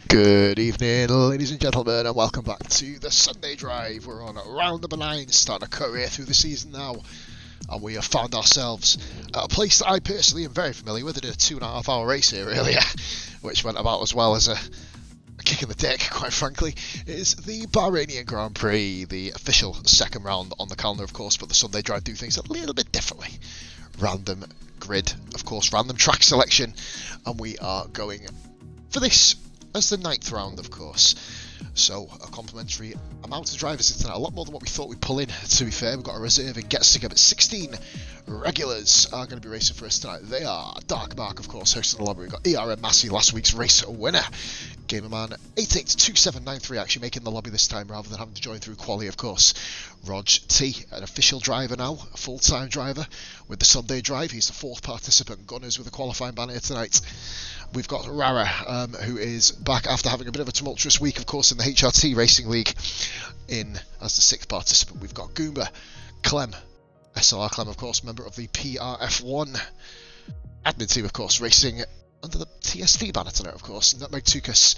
Good evening, ladies and gentlemen, and welcome back to the Sunday Drive. We're on round number 9, starting a career through the season now, and we have found ourselves at a place that I personally am very familiar with. I did a 2.5 hour race here earlier, which went about as well as a kick in the dick, quite frankly. It is the Bahrainian Grand Prix, the official second round on the calendar, of course, but the Sunday Drive do things a little bit differently. Random grid, of course, random track selection, and we are going for this as the 9th round, of course. So a complimentary amount of drivers in tonight, a lot more than what we thought we'd pull in, to be fair. We've got a reserve in Getstinger, but 16 regulars are going to be racing for us tonight. They are Dark Mark, of course, hosting the lobby. We've got ERM Massey, last week's race winner. Gamerman 882793 actually making the lobby this time rather than having to join through quali, of course. Rog T, an official driver now, a full-time driver with the Sunday Drive. He's the 4th participant. Gunners with a qualifying ban here tonight. We've got Rara, who is back after having a bit of a tumultuous week, of course, in the HRT Racing League, in as the 6th participant. We've got Goomba, Clem, SLR Clem, of course, member of the PRF1 admin team, of course, racing under the TST banner tonight, of course. Nutmeg Tukas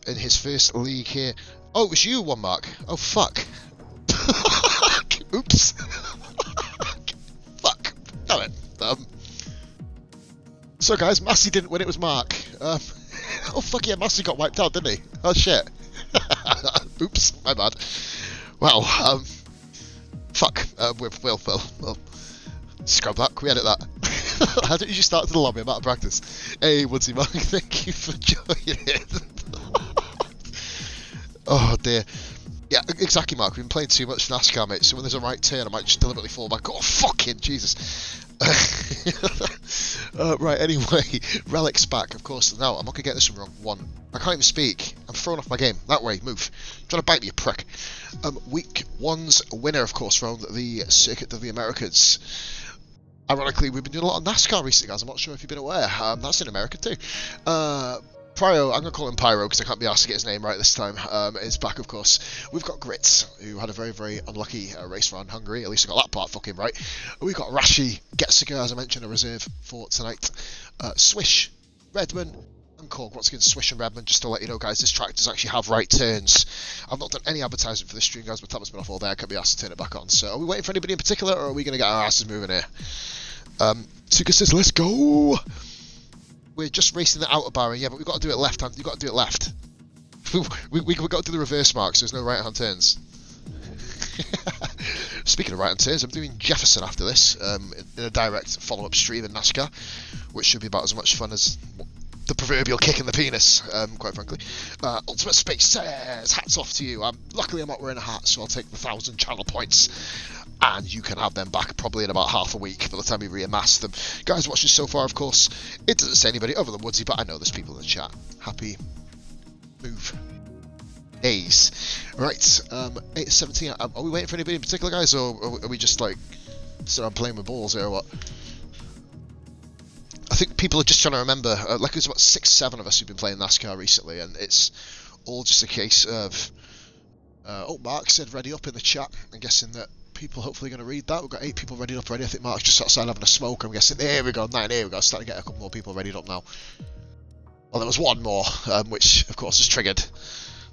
in his first league here. Oh, it was you, one Mark. Oh, fuck. Oops. Fuck. Damn it. So guys, Massey didn't win, it was Mark. Oh fuck yeah, Massey got wiped out, didn't he? Oh shit. Oops, my bad. Well, fuck. We'll scrub that, can we edit that? How did you start to the lobby? I'm out of practice. Hey, Woodsy Mark, thank you for joining it. Oh dear. Yeah, exactly, Mark. We've been playing too much NASCAR, mate, so when there's a right turn, I might just deliberately fall back. Oh, fucking Jesus. Right, anyway, Relic's back, of course. Now, I'm not going to get this one wrong. One. I can't even speak. I'm throwing off my game. That way, move. Trying to bite me, you prick. Week 1's winner, of course, from the Circuit of the Americas. Ironically, we've been doing a lot of NASCAR recently, guys. I'm not sure if you've been aware. That's in America, too. Pyro, I'm going to call him Pyro because I can't be asked to get his name right this time, is back, of course. We've got Grits, who had a very, very unlucky race around Hungary. At least I got that part fucking right. We've got Rashi, Getziger, as I mentioned, a reserve for tonight. Swish, Redman, and Korg. Once again, Swish and Redman, just to let you know, guys, this track does actually have right turns. I've not done any advertising for this stream, guys, but Thomas been off all day. I can't be asked to turn it back on. So are we waiting for anybody in particular, or are we going to get our asses moving here? Tuka says, let's go! We're just racing the outer Bahrain, yeah, but we've got to do it left hand. You've got to do it left. We've got to do the reverse marks, so there's no right hand turns. Speaking of right hand turns, I'm doing Jefferson after this, in a direct follow up stream in NASCAR, which should be about as much fun as the proverbial kick in the penis, quite frankly. Ultimate Space says, hats off to you. Luckily I'm not wearing a hat, so I'll take the 1,000 channel points. And you can have them back probably in about half a week by the time we reamass them. Guys watching so far, of course, it doesn't say anybody other than Woodsy, but I know there's people in the chat. Happy move days. Right, 8:17. Are we waiting for anybody in particular, guys, or are we just like sort of playing with balls here or what? I think people are just trying to remember, like there's about 6-7 of us who've been playing NASCAR recently, and it's all just a case of oh, Mark said ready up in the chat. I'm guessing that people hopefully going to read that. We've got 8 people ready up already. I think Mark's just outside having a smoke. I'm guessing. There we go, 9. Here we go. Starting to get a couple more people ready up now. Well, there was one more, which of course has triggered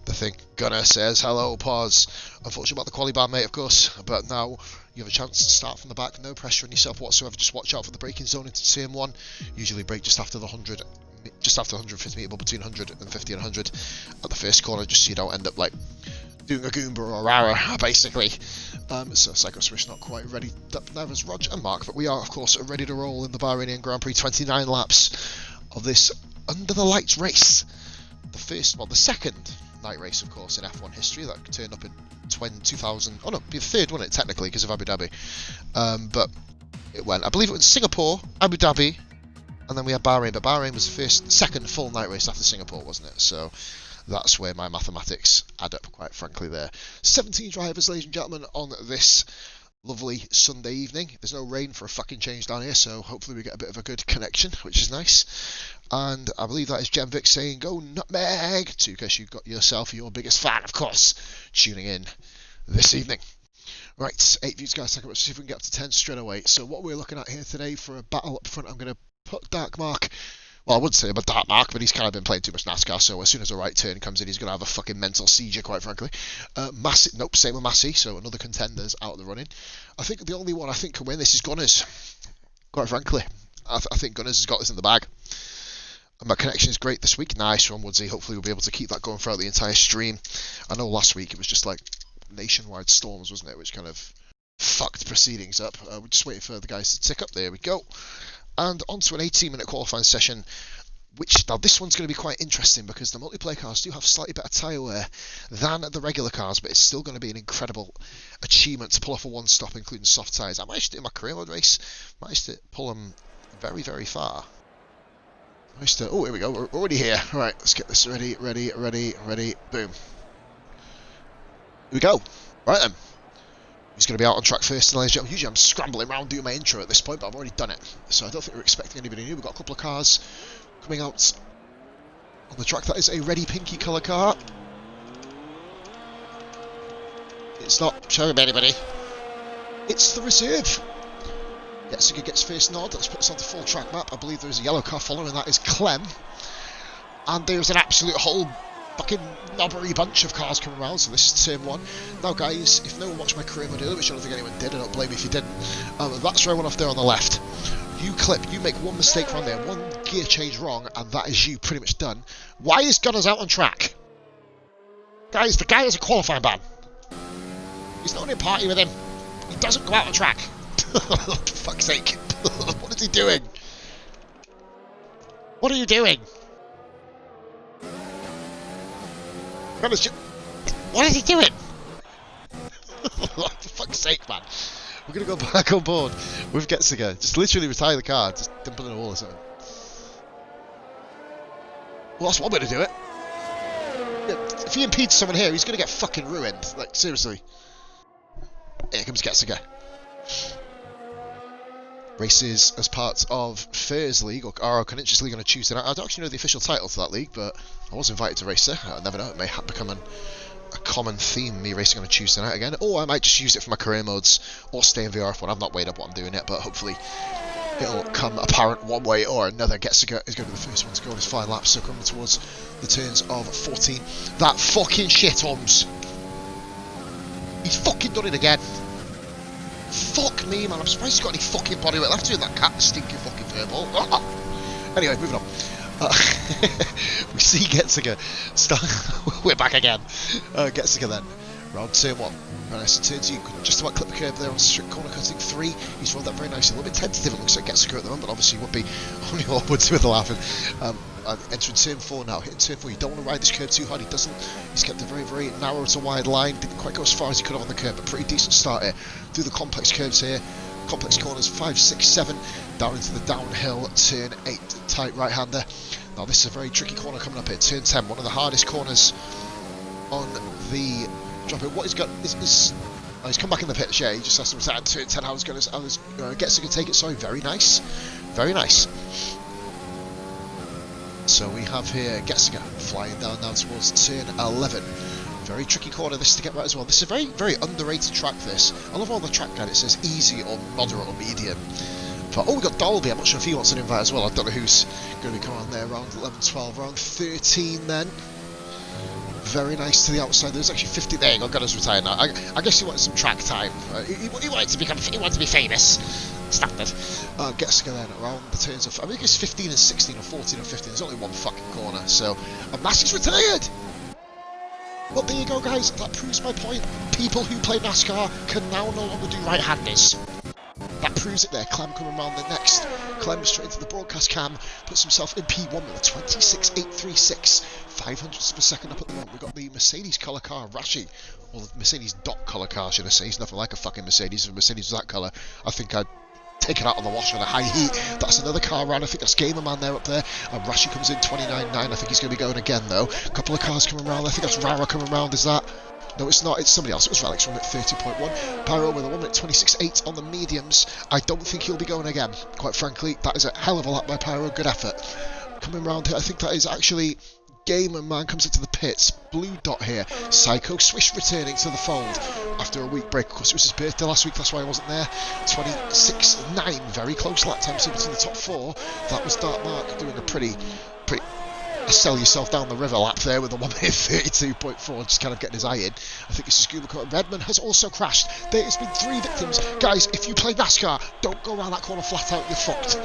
the thing. Gunner says hello. Pause. Unfortunate about the quali ban, mate, of course. But now you have a chance to start from the back. No pressure on yourself whatsoever. Just watch out for the braking zone into CM1. Usually brake just after the 100. Just after the 150 metre, but between 150 and 100 at the first corner, just so you don't end up like doing a Goomba or a Rara, basically. So Psycho Swish not quite ready. Neither is Rog and Mark, but we are, of course, ready to roll in the Bahrainian Grand Prix. 29 laps of this under the lights race. The second night race, of course, in F1 history that turned up in 2000. Oh no, it'd be the third, wouldn't it, technically, because of Abu Dhabi. But it went. I believe it was Singapore, Abu Dhabi, and then we had Bahrain. But Bahrain was the second full night race after Singapore, wasn't it? So that's where my mathematics add up, quite frankly, there. 17 drivers, ladies and gentlemen, on this lovely Sunday evening. There's no rain for a fucking change down here, so hopefully we get a bit of a good connection, which is nice. And I believe that is Genvic saying, go Nutmeg, because you've got yourself your biggest fan, of course, tuning in this evening. Right, 8 views, guys. Let's see if we can get up to 10 straight away. So what we're looking at here today for a battle up front, I'm going to put Dark Mark Well, I would say I'm a dark mark, but he's kind of been playing too much NASCAR, so as soon as the right turn comes in, he's going to have a fucking mental seizure, quite frankly. Massey, nope, same with Massey, so another contender's out of the running. I think the only one I think can win this is Gunners, quite frankly. I think Gunners has got this in the bag. And my connection is great this week. Nice one, Woodsy. Hopefully we'll be able to keep that going throughout the entire stream. I know last week it was just like nationwide storms, wasn't it, which kind of fucked proceedings up. We're just waiting for the guys to tick up. There we go. And onto an 18-minute qualifying session, which, now this one's going to be quite interesting because the multiplayer cars do have slightly better tyre wear than the regular cars, but it's still going to be an incredible achievement to pull off a one-stop, including soft tyres. I managed to do my career mode race, managed to pull them very, very far. Oh, here we go, we're already here. Right, let's get this ready, boom. Here we go. Right then. Who's going to be out on track first, ladies and gentlemen? Usually I'm scrambling around doing my intro at this point, but I've already done it. So I don't think we're expecting anybody new. We've got a couple of cars coming out on the track. That is a ready pinky colour car. It's not showing anybody. It's the reserve. Getziger gets first nod. Let's put this on the full track map. I believe there's a yellow car following. That is Clem. And there's an absolute whole fucking knobbery bunch of cars coming around, so this is turn one. Now guys, if no one watched my career mode earlier, which I don't think anyone did, I don't blame you if you didn't, that's where I went off there on the left. You make one mistake from there, one gear change wrong, and that is you pretty much done. Why is Gunners out on track? Guys, the guy has a qualifying ban. He's not in a party with him. He doesn't go out on track. For fuck's sake. What is he doing? What are you doing? What is he doing? For fuck's sake, man. We're going to go back on board with Getziger. Just literally retire the car. Just dump it in a wall or something. Well, that's one way to do it. If he impedes someone here, he's going to get fucking ruined. Like, seriously. Here comes Getziger. Races as part of Fairs League, or Coninches League on a Tuesday night. I don't actually know the official title to that league, but I was invited to race there. I never know, it may become a common theme, me racing on a Tuesday night again. Or I might just use it for my career modes, or stay in VR for one. I've not weighed up what I'm doing yet, but hopefully it'll come apparent one way or another. Getziger is going to be the first one to go on his 5 laps, so coming towards the turns of 14. That fucking shit, Holmes. He's fucking done it again. Fuck me, man. I'm surprised he's got any fucking body weight left doing that cat stinking fucking furball. Anyway, moving on. We see Getziger start. We're back again. Getziger then. Round turn 1. Very nice. Turn 2. Just about clip the curve there on strict corner cutting 3. He's rolled that very nicely. A little bit tentative, it looks like Getziger at the moment, but obviously would be only onwards with the laughing. Entering turn 4 now. Hitting turn 4. You don't want to ride this curve too hard. He doesn't. He's kept a very, very narrow to wide line. Didn't quite go as far as he could have on the curve, but pretty decent start here. Through the complex curves here. Complex corners 5, 6, 7. Down into the downhill. Turn 8. Tight right-hander. Now this is a very tricky corner coming up here. Turn 10. One of the hardest corners on the drop here. What he's got is he's come back in the pits. Yeah, he just has to retire. Turn 10. How's Getziger take it? Sorry. Very nice. Very nice. So we have here Getziger flying down now towards turn 11. Very tricky corner this to get right as well. This is a very, very underrated track, this. I love all the track guide. It says easy or moderate or medium. But, oh, we got Dolby. I'm not sure if he wants an invite as well. I don't know who's going to be coming on there. Round 11, 12, round 13 then. Very nice to the outside. There's actually 50. There you go. Gunners retired now. I guess he wanted some track time. He wanted to become. He wanted to be famous. Standard. Getziger then around the turns of. I think it's 15 and 16 or 14 or 15. There's only one fucking corner. So, and Massey's retired. Well, there you go, guys. That proves my point. People who play NASCAR can now no longer do right-handers. That proves it there. Clem coming around the next. Clem straight into the broadcast cam. Puts himself in P1 with a 26.836. 500ths per second up at the moment. We've got the Mercedes colour car, Rashi. Or the Mercedes dot colour car, should I say. He's nothing like a fucking Mercedes. If a Mercedes was that colour, I think I'd take it out on the wash with a high heat. That's another car around. I think that's Gamer Man there up there. And Rashi comes in 29.9. I think he's going to be going again, though. A couple of cars coming around. I think that's Rara coming around. Is that? No, it's not. It's somebody else. It was Relix from at 30.1. Pyro with a 1 minute 26.8 on the mediums. I don't think he'll be going again. Quite frankly, that is a hell of a lap by Pyro. Good effort. Coming around here, I think that is actually Gamer Man comes into the pits. Blue dot here. Psycho Swish returning to the fold after a week break. Of course, it was his birthday last week, that's why I wasn't there. 26.9, very close lap time, so between the top four. That was Dark Mark doing a pretty sell yourself down the river lap there with a 1:32.4, just kind of getting his eye in. I think this is Gubacor. Redman has also crashed. There has been 3 victims. Guys, if you play NASCAR, don't go around that corner flat out, you're fucked.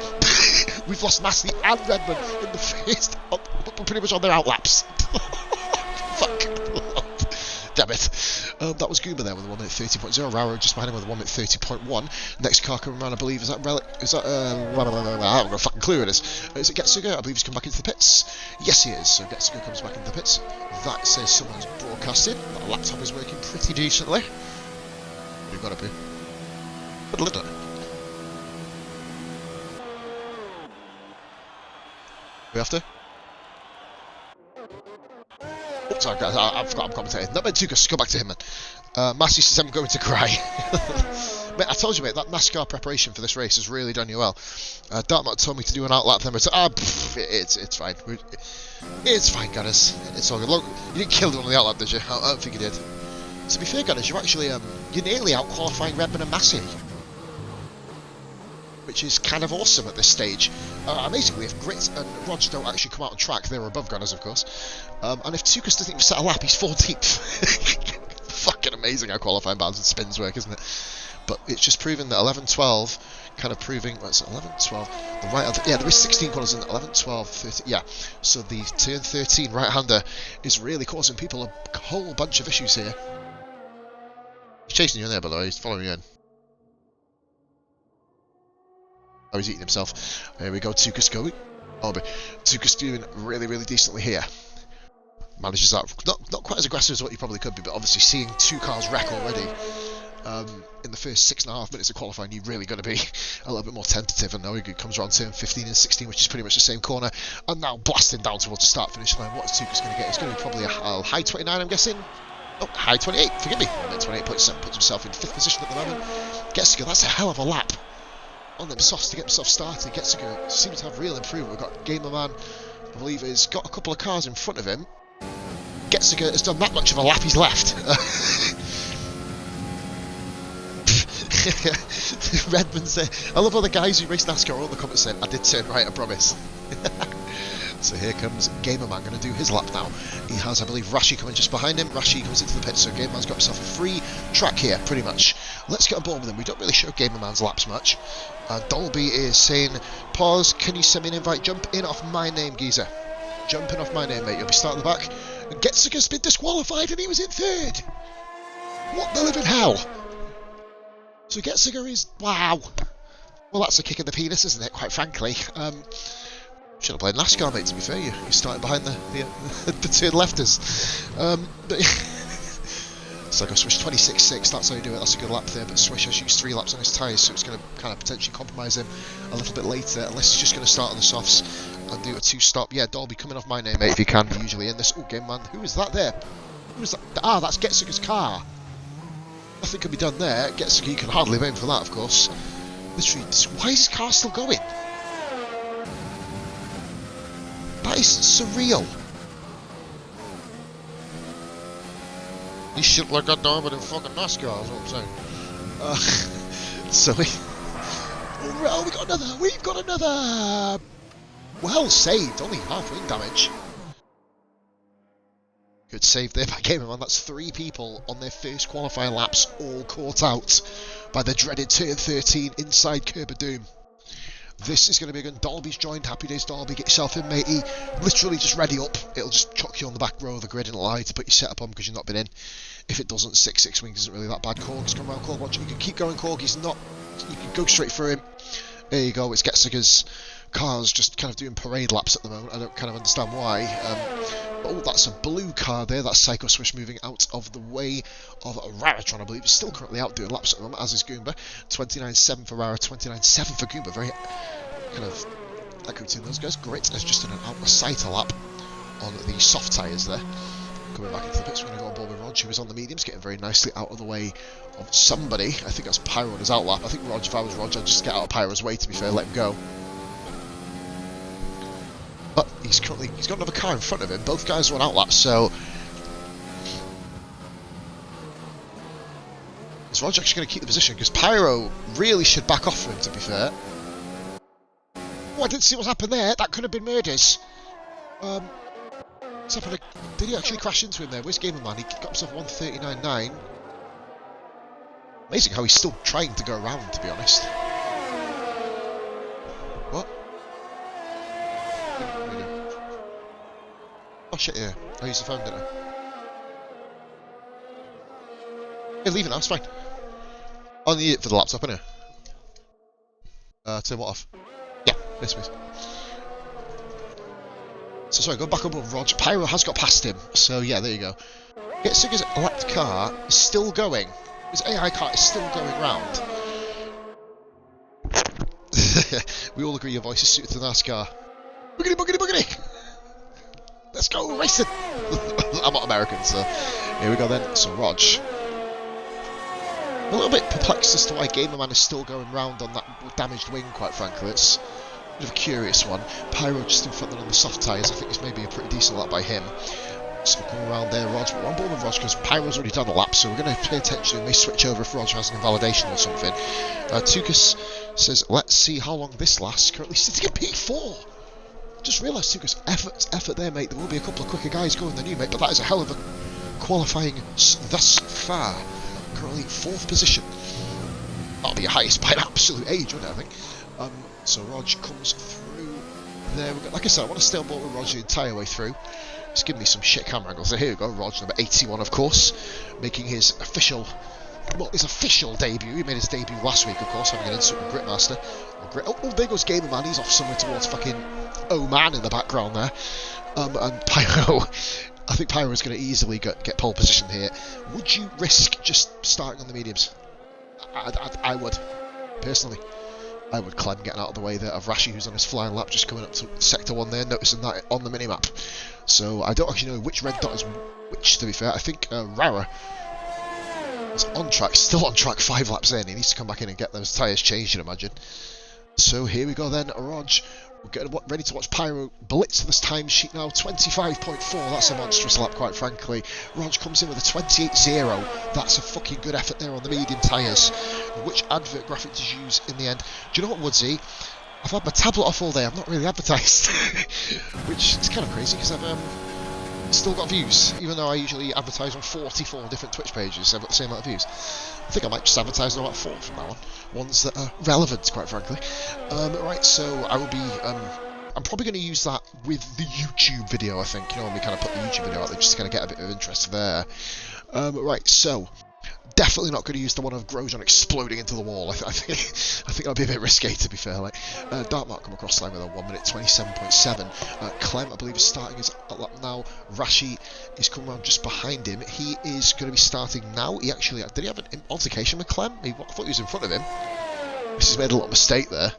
We've lost Massey and Redman in the first, pretty much on their outlaps. Fuck. Damn it. That was Goober there with a 1:30.0. Raro just behind him with a 1:30.1. Next car coming around, I believe, is that I haven't got a fucking clue who it is. Is it Getsuga? I believe he's come back into the pits. Yes, he is. So Getsuga comes back into the pits. That says someone's broadcasting. That laptop is working pretty decently. You've got to be. But look at it. We have to? Sorry guys, I forgot I'm commentating. Not meant to, go back to him, man. Massey says I'm going to cry. Mate, I told you, mate, that NASCAR preparation for this race has really done you well. Dartmouth told me to do an outlap, then it's fine. It's fine, Gunners. It's all good. Look, you didn't kill them on the outlap, did you? I don't think you did. To be fair, Gunners, you're actually, you're nearly out qualifying Redman and Massey, which is kind of awesome at this stage. Amazingly, if Grit and Rog don't actually come out on track, they're above Gunners, of course. And if Tukas doesn't even set a lap, he's 14th. Fucking amazing how qualifying bans and spins work, isn't it? But it's just proving that 11-12, kind of proving, what's it, 11-12, the right, yeah, there is 16 corners in 11-12, 13, yeah. So the turn 13 right-hander is really causing people a whole bunch of issues here. He's chasing you in there, by the way, he's following you in. Oh, he's eating himself. There we go, Tukas going. Oh, but Tukas doing really, really decently here. Manages that. Not quite as aggressive as what he probably could be, but obviously seeing 2 cars wreck already in the first 6.5 minutes of qualifying, you're really going to be a little bit more tentative. And now he comes around turn 15 and 16, which is pretty much the same corner, and now blasting down towards the start-finish line. What is Tukas going to get? It's going to be probably a high 29, I'm guessing. Oh, high 28, forgive me. 28.7, puts himself in 5th position at the moment. Getsuga, that's a hell of a lap on them softs to get himself started. Getsuga seems to have real improvement. We've got Gamer Man, I believe, has got a couple of cars in front of him. Getsuga has done that much of a lap, he's left. Redmond's there. I love all the guys who race NASCAR, all the comments saying, I did turn right, I promise. So here comes Gamer Man, going to do his lap now. He has, I believe, Rashi coming just behind him. Rashi comes into the pit, so Gamer Man's got himself a free track here, pretty much. Let's get on board with him. We don't really show Gamer Man's laps much. Dolby is saying, pause, can you send me an invite? Jump in off my name, geezer. Jumping off my name, mate. You'll be starting the back. Getsuga's been disqualified and he was in 3rd. What the living hell? So Getsuga is, wow. Well, that's a kick in the penis, isn't it, quite frankly. Should have played NASCAR, mate, to be fair. You started behind the turn lefters. But so I go Swish 26.6, that's how you do it. That's a good lap there, but Swish has used 3 laps on his tyres, so it's going to kind of potentially compromise him a little bit later, unless he's just going to start on the softs and do a 2-stop. Yeah, Dolby coming off my name, mate, if you can, usually in this. Oh, Game Man, who is that there? Who is that? Ah, that's Getsuga's car. Nothing can be done there. Getsuga, you can hardly blame for that, of course. Literally, why is his car still going? That is surreal. You shit like a diamond in fucking NASCAR, is what I'm saying. So oh, we've got another. Well saved, only half wing damage. Good save there by Gamer Man. That's 3 people on their first qualifying laps, all caught out by the dreaded turn 13 inside Curb of Doom. This is going to be good. Dolby's joined. Happy days, Dolby. Get yourself in, matey. Literally just ready up. It'll just chuck you on the back row of the grid and lie to put your setup on because you've not been in. If it doesn't, 6 wings isn't really that bad. Corg's come around. Corg, watch him. You can keep going, Corg. He's not. You can go straight through him. There you go. It's Getsuga's cars just kind of doing parade laps at the moment. I don't kind of understand why. Oh, that's a blue car there. That's Psycho Swish moving out of the way of Raratron, I believe. He's still currently out doing laps at the moment, as is Goomba. 29.7 for Rara, 29.7 for Goomba. Very kind of accurate in those guys. Grit has just done an out of sight lap on the soft tyres there. Coming back into the pits, we're going to go on board with Rog, who was on the mediums, getting very nicely out of the way of somebody. I think that's Pyro on his out lap. I think Rog, if I was Rog, I'd just get out of Pyro's way, to be fair, let him go. But he's got another car in front of him. Both guys won outlaps, so is Roger actually going to keep the position? Because Pyro really should back off for him, to be fair. Oh, I didn't see what happened there. That could have been murders. What's happened? Did he actually crash into him there? Where's Gamerman? He got himself 139.9. Amazing how he's still trying to go around, to be honest. What? Oh shit, yeah. I used the phone, didn't I? Hey, leave it now, it's fine. I need it for the laptop, innit? Turn what off? Yeah, this please. So sorry, go back up on Rog. Pyro has got past him, so yeah, there you go. Get Sigur's elect car is still going. His AI car is still going round. We all agree your voice is suited to NASCAR. Boogity, boogity, boogity! Let's go racing! I'm not American, so here we go then. So Rog. I'm a little bit perplexed as to why Gamerman is still going round on that damaged wing, quite frankly. It's a bit of a curious one. Pyro just in front of them on the soft tyres. I think it's maybe a pretty decent lap by him. So coming around there, Rog. But we're on board with Rog because Pyro's already done a lap, so we're going to pay attention and may switch over if Rog has an invalidation or something. Tukas says, let's see how long this lasts. Currently sitting at P4. Just realised, Tukas, effort there, mate. There will be a couple of quicker guys going than you, mate, but that is a hell of a qualifying thus far. Currently 4th position. That'll be your highest by an absolute age, wouldn't it, I think? So Rog comes through there. Like I said, I want to stay on board with Rog the entire way through. He's giving me some shit camera angles. So here we go, Rog, number 81, of course, making his official debut. He made his debut last week, of course, having an insult with Gritmaster. Oh, there goes Gamerman. He's off somewhere towards fucking Oman in the background there. And Pyro, I think Pyro is going to easily get pole position here. Would you risk just starting on the mediums? I would, personally. I would Clem getting out of the way there of Rashi, who's on his flying lap, just coming up to sector 1 there, noticing that on the minimap. So I don't actually know which red dot is which, to be fair. I think Rara is on track, still on track 5 laps in. He needs to come back in and get those tyres changed, you'd imagine. So here we go then, Rog. We're getting ready to watch Pyro blitz this timesheet now, 25.4, that's a monstrous lap, quite frankly. Rog comes in with a 28.0, that's a fucking good effort there on the medium tyres. Which advert graphic to use in the end? Do you know what, Woodsy? I've had my tablet off all day, I've not really advertised. Which is kind of crazy, because I've still got views, even though I usually advertise on 44 different Twitch pages, I've got the same amount of views. I think I might just advertise on about 4 from now on. Ones that are relevant, quite frankly. Right, so I will be, I'm probably going to use that with the YouTube video, I think. You know, when we kind of put the YouTube video out there, just to kind of get a bit of interest there. Right, so definitely not going to use the one of Grosjean exploding into the wall. I think that'd be a bit risky, to be fair. Like, Dartmark come across the line with a 1 minute 27.7. Clem, I believe, is starting his lap now. Rashi is coming around just behind him. He is going to be starting now. He actually, did he have an altercation with Clem? I thought he was in front of him. This has made a little mistake there.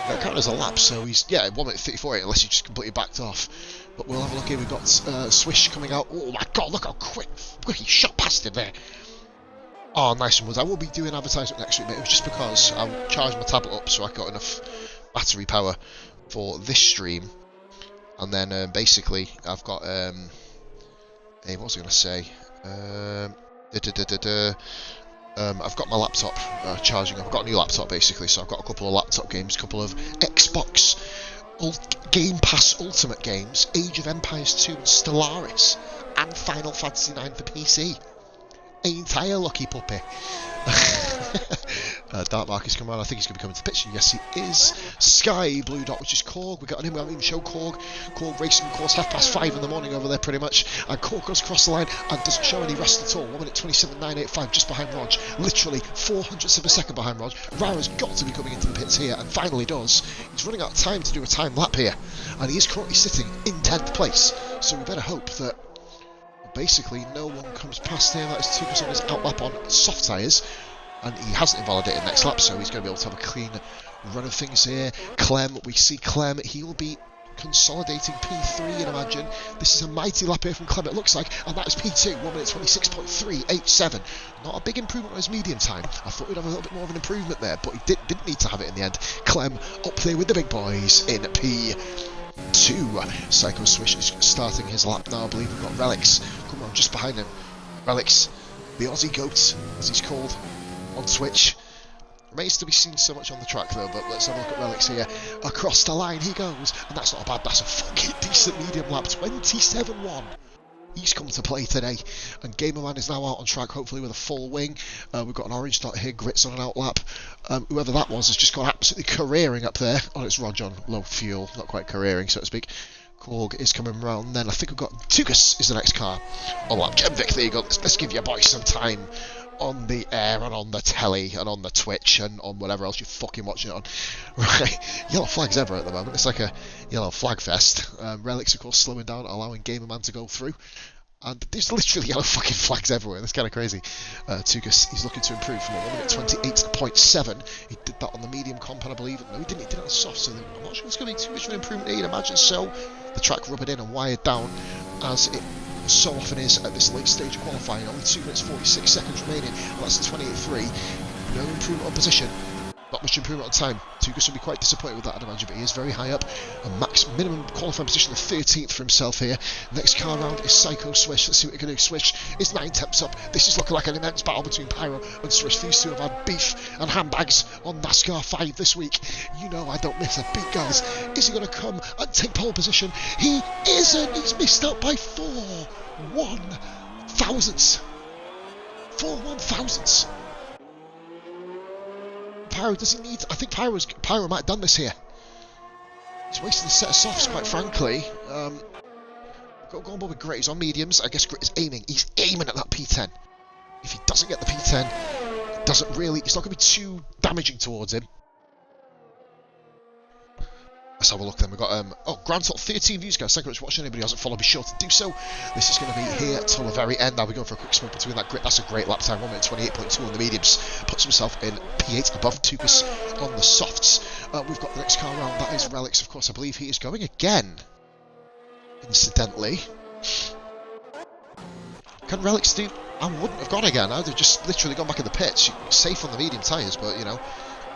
That counted as a lap, so he's, yeah, 1 minute 34.8, unless he just completely backed off. But we'll have a look here. We've got Swish coming out. Oh my god, look how quick he shot past him there. Oh, nice one, Woods. I will be doing advertisement next week, mate. It was just because I charged my tablet up so I got enough battery power for this stream. And then basically, I've got, hey, what was I going to say? I've got my laptop charging up. I've got a new laptop, basically, so I've got a couple of laptop games, a couple of Xbox Game Pass Ultimate games, Age of Empires 2 and Stellaris, and Final Fantasy 9 for PC. Ain't I a lucky puppy? Dark Mark coming around. I think he's going to be coming to the picture. Yes, he is. Sky Blue Dot, which is Korg. We got him. We haven't even shown Korg. Korg racing course 5:30 in the morning over there, pretty much. And Korg goes across the line and doesn't show any rest at all. 1 minute 27.985, just behind Rog. Literally 400ths of a second behind Rog. Rara's got to be coming into the pits here, and finally does. He's running out of time to do a time lap here, and he is currently sitting in 10th place. So we better hope that basically no one comes past him. That is 2% on his outlap on soft tyres, and he hasn't invalidated next lap, so he's going to be able to have a clean run of things here. Clem, we see Clem, he will be consolidating P3, and imagine. This is a mighty lap here from Clem, it looks like, and that is P2, 1 minute 26.387. Not a big improvement on his medium time. I thought we'd have a little bit more of an improvement there, but he didn't need to have it in the end. Clem up there with the big boys in P2. Psycho Swish is starting his lap now. I believe we've got Relics coming on just behind him. Relics, the Aussie goat, as he's called on Twitch. Remains to be seen so much on the track though, but let's have a look at Relics here. Across the line he goes, and that's not bad, that's a fucking decent medium lap, 27.1. He's come to play today, and Gamerman is now out on track, hopefully with a full wing. We've got an orange dot here, Grits on an out lap. Whoever that was has just gone absolutely careering up there. Oh, it's Rog on low fuel, not quite careering, so to speak. Korg is coming round, then I think we've got Tukas is the next car on lap. Gemvik, there you go, let's give your boy some time on the air and on the telly and on the Twitch and on whatever else you're fucking watching it on. Right, yellow flags ever at the moment. It's like a yellow flag fest. Relics, of course, slowing down, allowing Gamerman to go through. And there's literally yellow fucking flags everywhere. That's kind of crazy. Tukas, he's looking to improve from a 1 minute 28.7. He did that on the medium comp, I believe. No, he didn't. He did it on soft, so I'm not sure there's going to be too much of an improvement here. You'd imagine so. The track rubbered in and wired down, as it so often is at this late stage of qualifying. Only 2 minutes 46 seconds remaining. Well, that's 28.3. No improvement on position. Not much improvement on time. Tukas will be quite disappointed with that, I'd imagine, but he is very high up. A max minimum qualifying position of 13th for himself here. Next car round is Psycho Swish. Let's see what he can do. Swish is 9 temps up. This is looking like an immense battle between Pyro and Swish. These two have had beef and handbags on NASCAR 5 this week. You know I don't miss a beat, guys. Is he going to come and take pole position? He isn't. He's missed out by 4 1,000ths. 4 1,000ths. Pyro, does he need... I think Pyro might have done this here. He's wasting a set of softs, quite frankly. Go on board with Grit. He's on mediums. I guess Grit is aiming. He's aiming at that P10. If he doesn't get the P10, it doesn't really... It's not going to be too damaging towards him. Let's have a look then. We've got, Grand Top 13 views, guys. Thank you very much for watching. Anybody who hasn't followed, be sure to do so. This is going to be here till the very end. Now we're going for a quick smoke between that Grit. That's a great lap time. 1 minute 28.2 on the mediums. Puts himself in P8 above Tukas on the softs. We've got the next car round. That is Relics, of course. I believe he is going again. Incidentally. Can Relics do... I wouldn't have gone again. I'd have just literally gone back in the pits. Safe on the medium tyres, but, you know...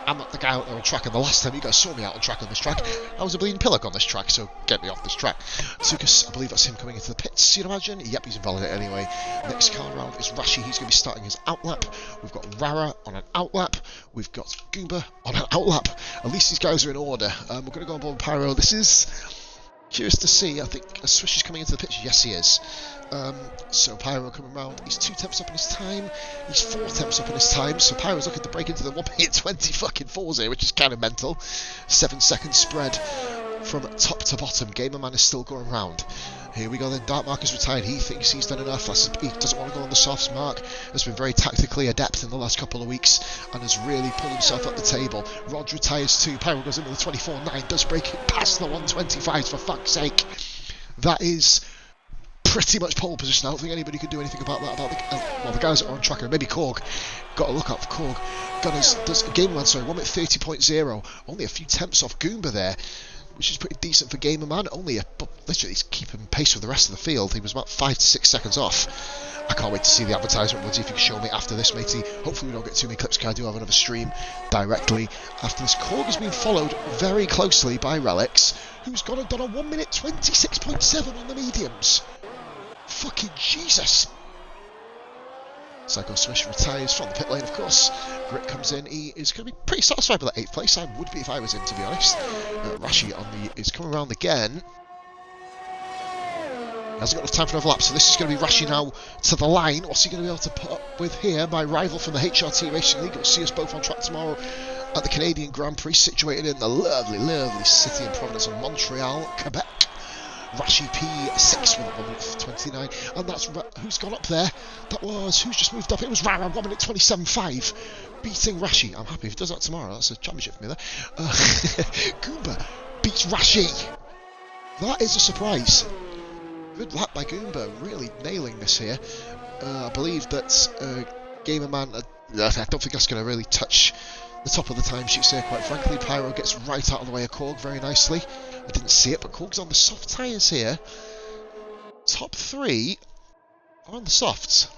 I'm not the guy out there on track, and the last time you guys saw me out on track on this track, I was a bleeding pillock on this track, so get me off this track. Tukas, I believe that's him coming into the pits, you'd imagine? Yep, he's invalidated anyway. Next car round is Rashi, he's going to be starting his outlap. We've got Rara on an outlap. We've got Goomba on an outlap. At least these guys are in order. We're going to go on board with Pyro. This is... curious to see. I think Swish is coming into the picture. Yes, he is. So Pyro coming round. He's 2 temps up in his time. He's 4 temps up in his time. So Pyro's looking to break into the 1 minute 20 fucking 4s here, which is kind of mental. 7 second spread from top to bottom. Gamerman is still going round. Here we go then. Dark Mark is retired. He thinks he's done enough. He doesn't want to go on the softs. Mark has been very tactically adept in the last couple of weeks and has really pulled himself up the table. Rod retires too. Pyro goes into the 24.9. Does break it past the 125s for fuck's sake. That is pretty much pole position. I don't think anybody can do anything about that. Well, the guys that are on track, maybe Korg. Got to look out for Korg. Gunners does Gamerman, sorry, 1 minute 30.0. Only a few temps off Goomba there, which is pretty decent for Gamerman. Only literally he's keeping pace with the rest of the field. He was about 5 to 6 seconds off. I can't wait to see the advertisement, Woodsy, if you can show me after this, matey. Hopefully we don't get too many clips, because I do have another stream directly after this. Korg has been followed very closely by Relics, who's gone and done a 1 minute 26.7 on the mediums. Fucking Jesus. Psycho Swish retires from the pit lane, of course. Grit comes in. He is going to be pretty satisfied with that 8th place. I would be if I was in, to be honest. Rashi is coming around again. He hasn't got enough time for another lap, so this is going to be Rashi now to the line. What's he going to be able to put up with here? My rival from the HRT Racing League. You'll see us both on track tomorrow at the Canadian Grand Prix, situated in the lovely, lovely city and province of Montreal, Quebec. Rashi P6 with 1 minute 29, and that's who's gone up there. Who's just moved up. It was Rara, 1 minute 27.5, beating Rashi. I'm happy if he does that tomorrow. That's a championship for me there. Goomba beats Rashi. That is a surprise. Good lap by Goomba, really nailing this here. I believe that Gamerman, I don't think that's going to really touch the top of the timesheets here, quite frankly. Pyro gets right out of the way of Korg very nicely. I didn't see it, but Korg's on the soft tyres here. Top 3 are on the softs.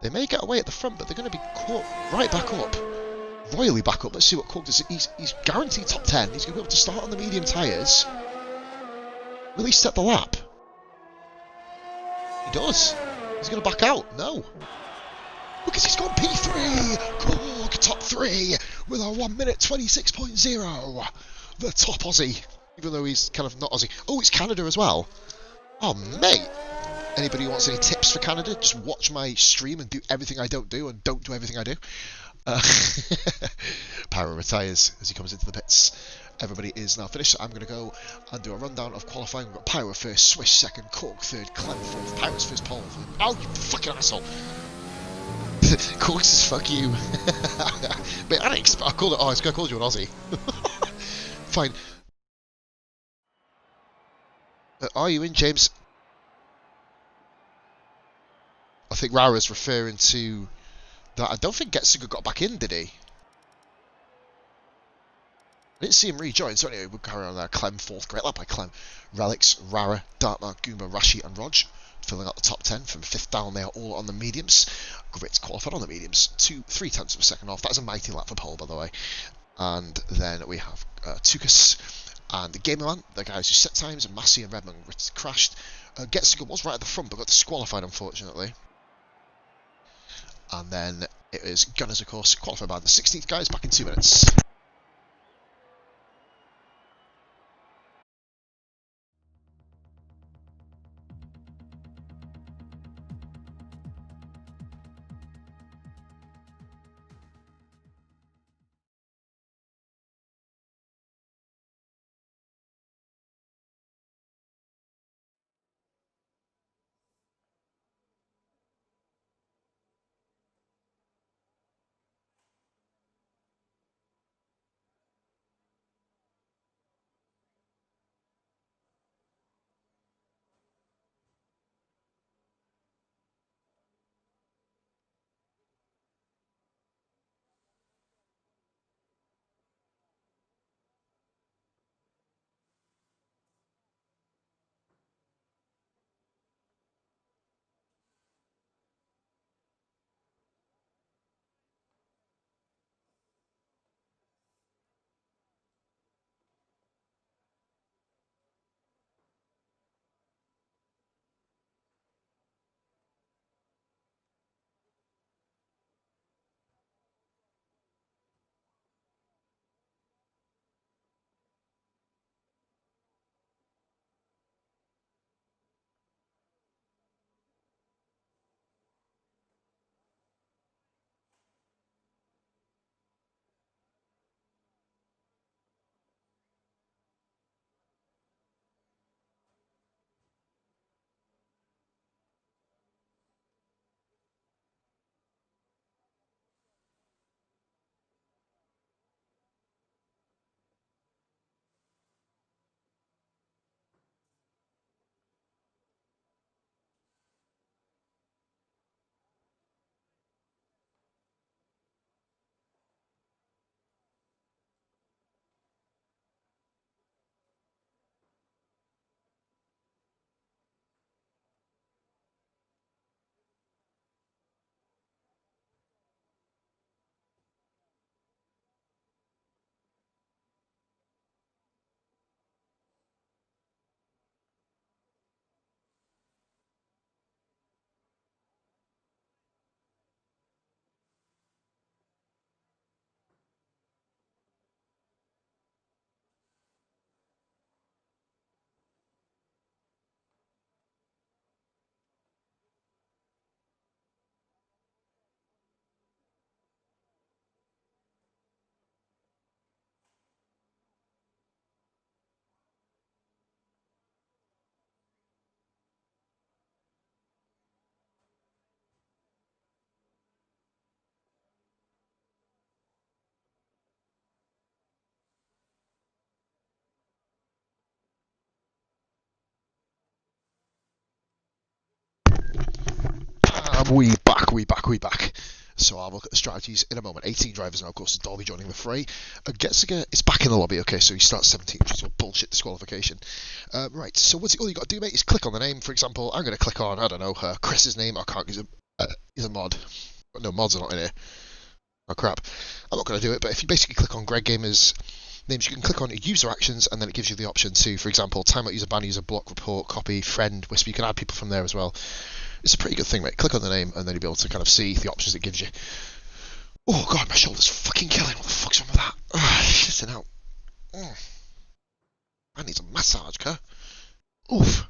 They may get away at the front, but they're going to be caught right back up. Royally back up. Let's see what Korg does. He's guaranteed top 10. He's going to be able to start on the medium tyres. Will he set the lap? He does. He's going to back out. No. Because he's gone P3. Korg top 3 with a 1 minute 26.0. The top Aussie. Even though he's kind of not Aussie. Oh, it's Canada as well. Oh, mate. Anybody who wants any tips for Canada, just watch my stream and do everything I don't do and don't do everything I do. Pyro retires as he comes into the pits. Everybody is now finished, so I'm going to go and do a rundown of qualifying. We've got Pyro first, Swish second, Korg third, Clem fourth, Pyro's first pole. Oh, you fucking asshole! Korg says fuck you. Mate, I didn't expect. I was going to call you an Aussie. Fine. Are you in, James? I think Rara's referring to that. I don't think Getsuga got back in, did he? I didn't see him rejoin, so anyway, we'll carry on there. Clem fourth, great lap by Clem. Relics, Rara, Dartmouth, Goomba, Rashi and Rog filling out the top 10 from 5th down. They are all on the mediums. Grit qualified on the mediums. 3 tenths of a second off. That is a mighty lap for pole, by the way. And then we have Tukas and the Gamerman, the guys who set times, and Massey and Redmond crashed. Getsuga was right at the front, but got disqualified, unfortunately. And then it is Gunners, of course, qualified by the 16th guys, back in 2 minutes. We back. So I'll look at the strategies in a moment. 18 drivers now, of course, is Dolby joining the fray. Getziger is back in the lobby, okay, so he starts 17th, which is a bullshit disqualification. Right, so all you got to do, mate, is click on the name. For example, I'm going to click on, I don't know, Chris's name. I can't, he's a mod. No, mods are not in here. Oh, crap. I'm not going to do it, but if you basically click on Greg Gamer's names, you can click on user actions, and then it gives you the option to, for example, timeout user, ban user, block, report, copy, friend, whisper. You can add people from there as well. It's a pretty good thing, mate. Click on the name, and then you'll be able to kind of see the options it gives you. Oh, God, my shoulder's fucking killing. What the fuck's wrong with that? Shitting out. I need a massage, huh? Oof.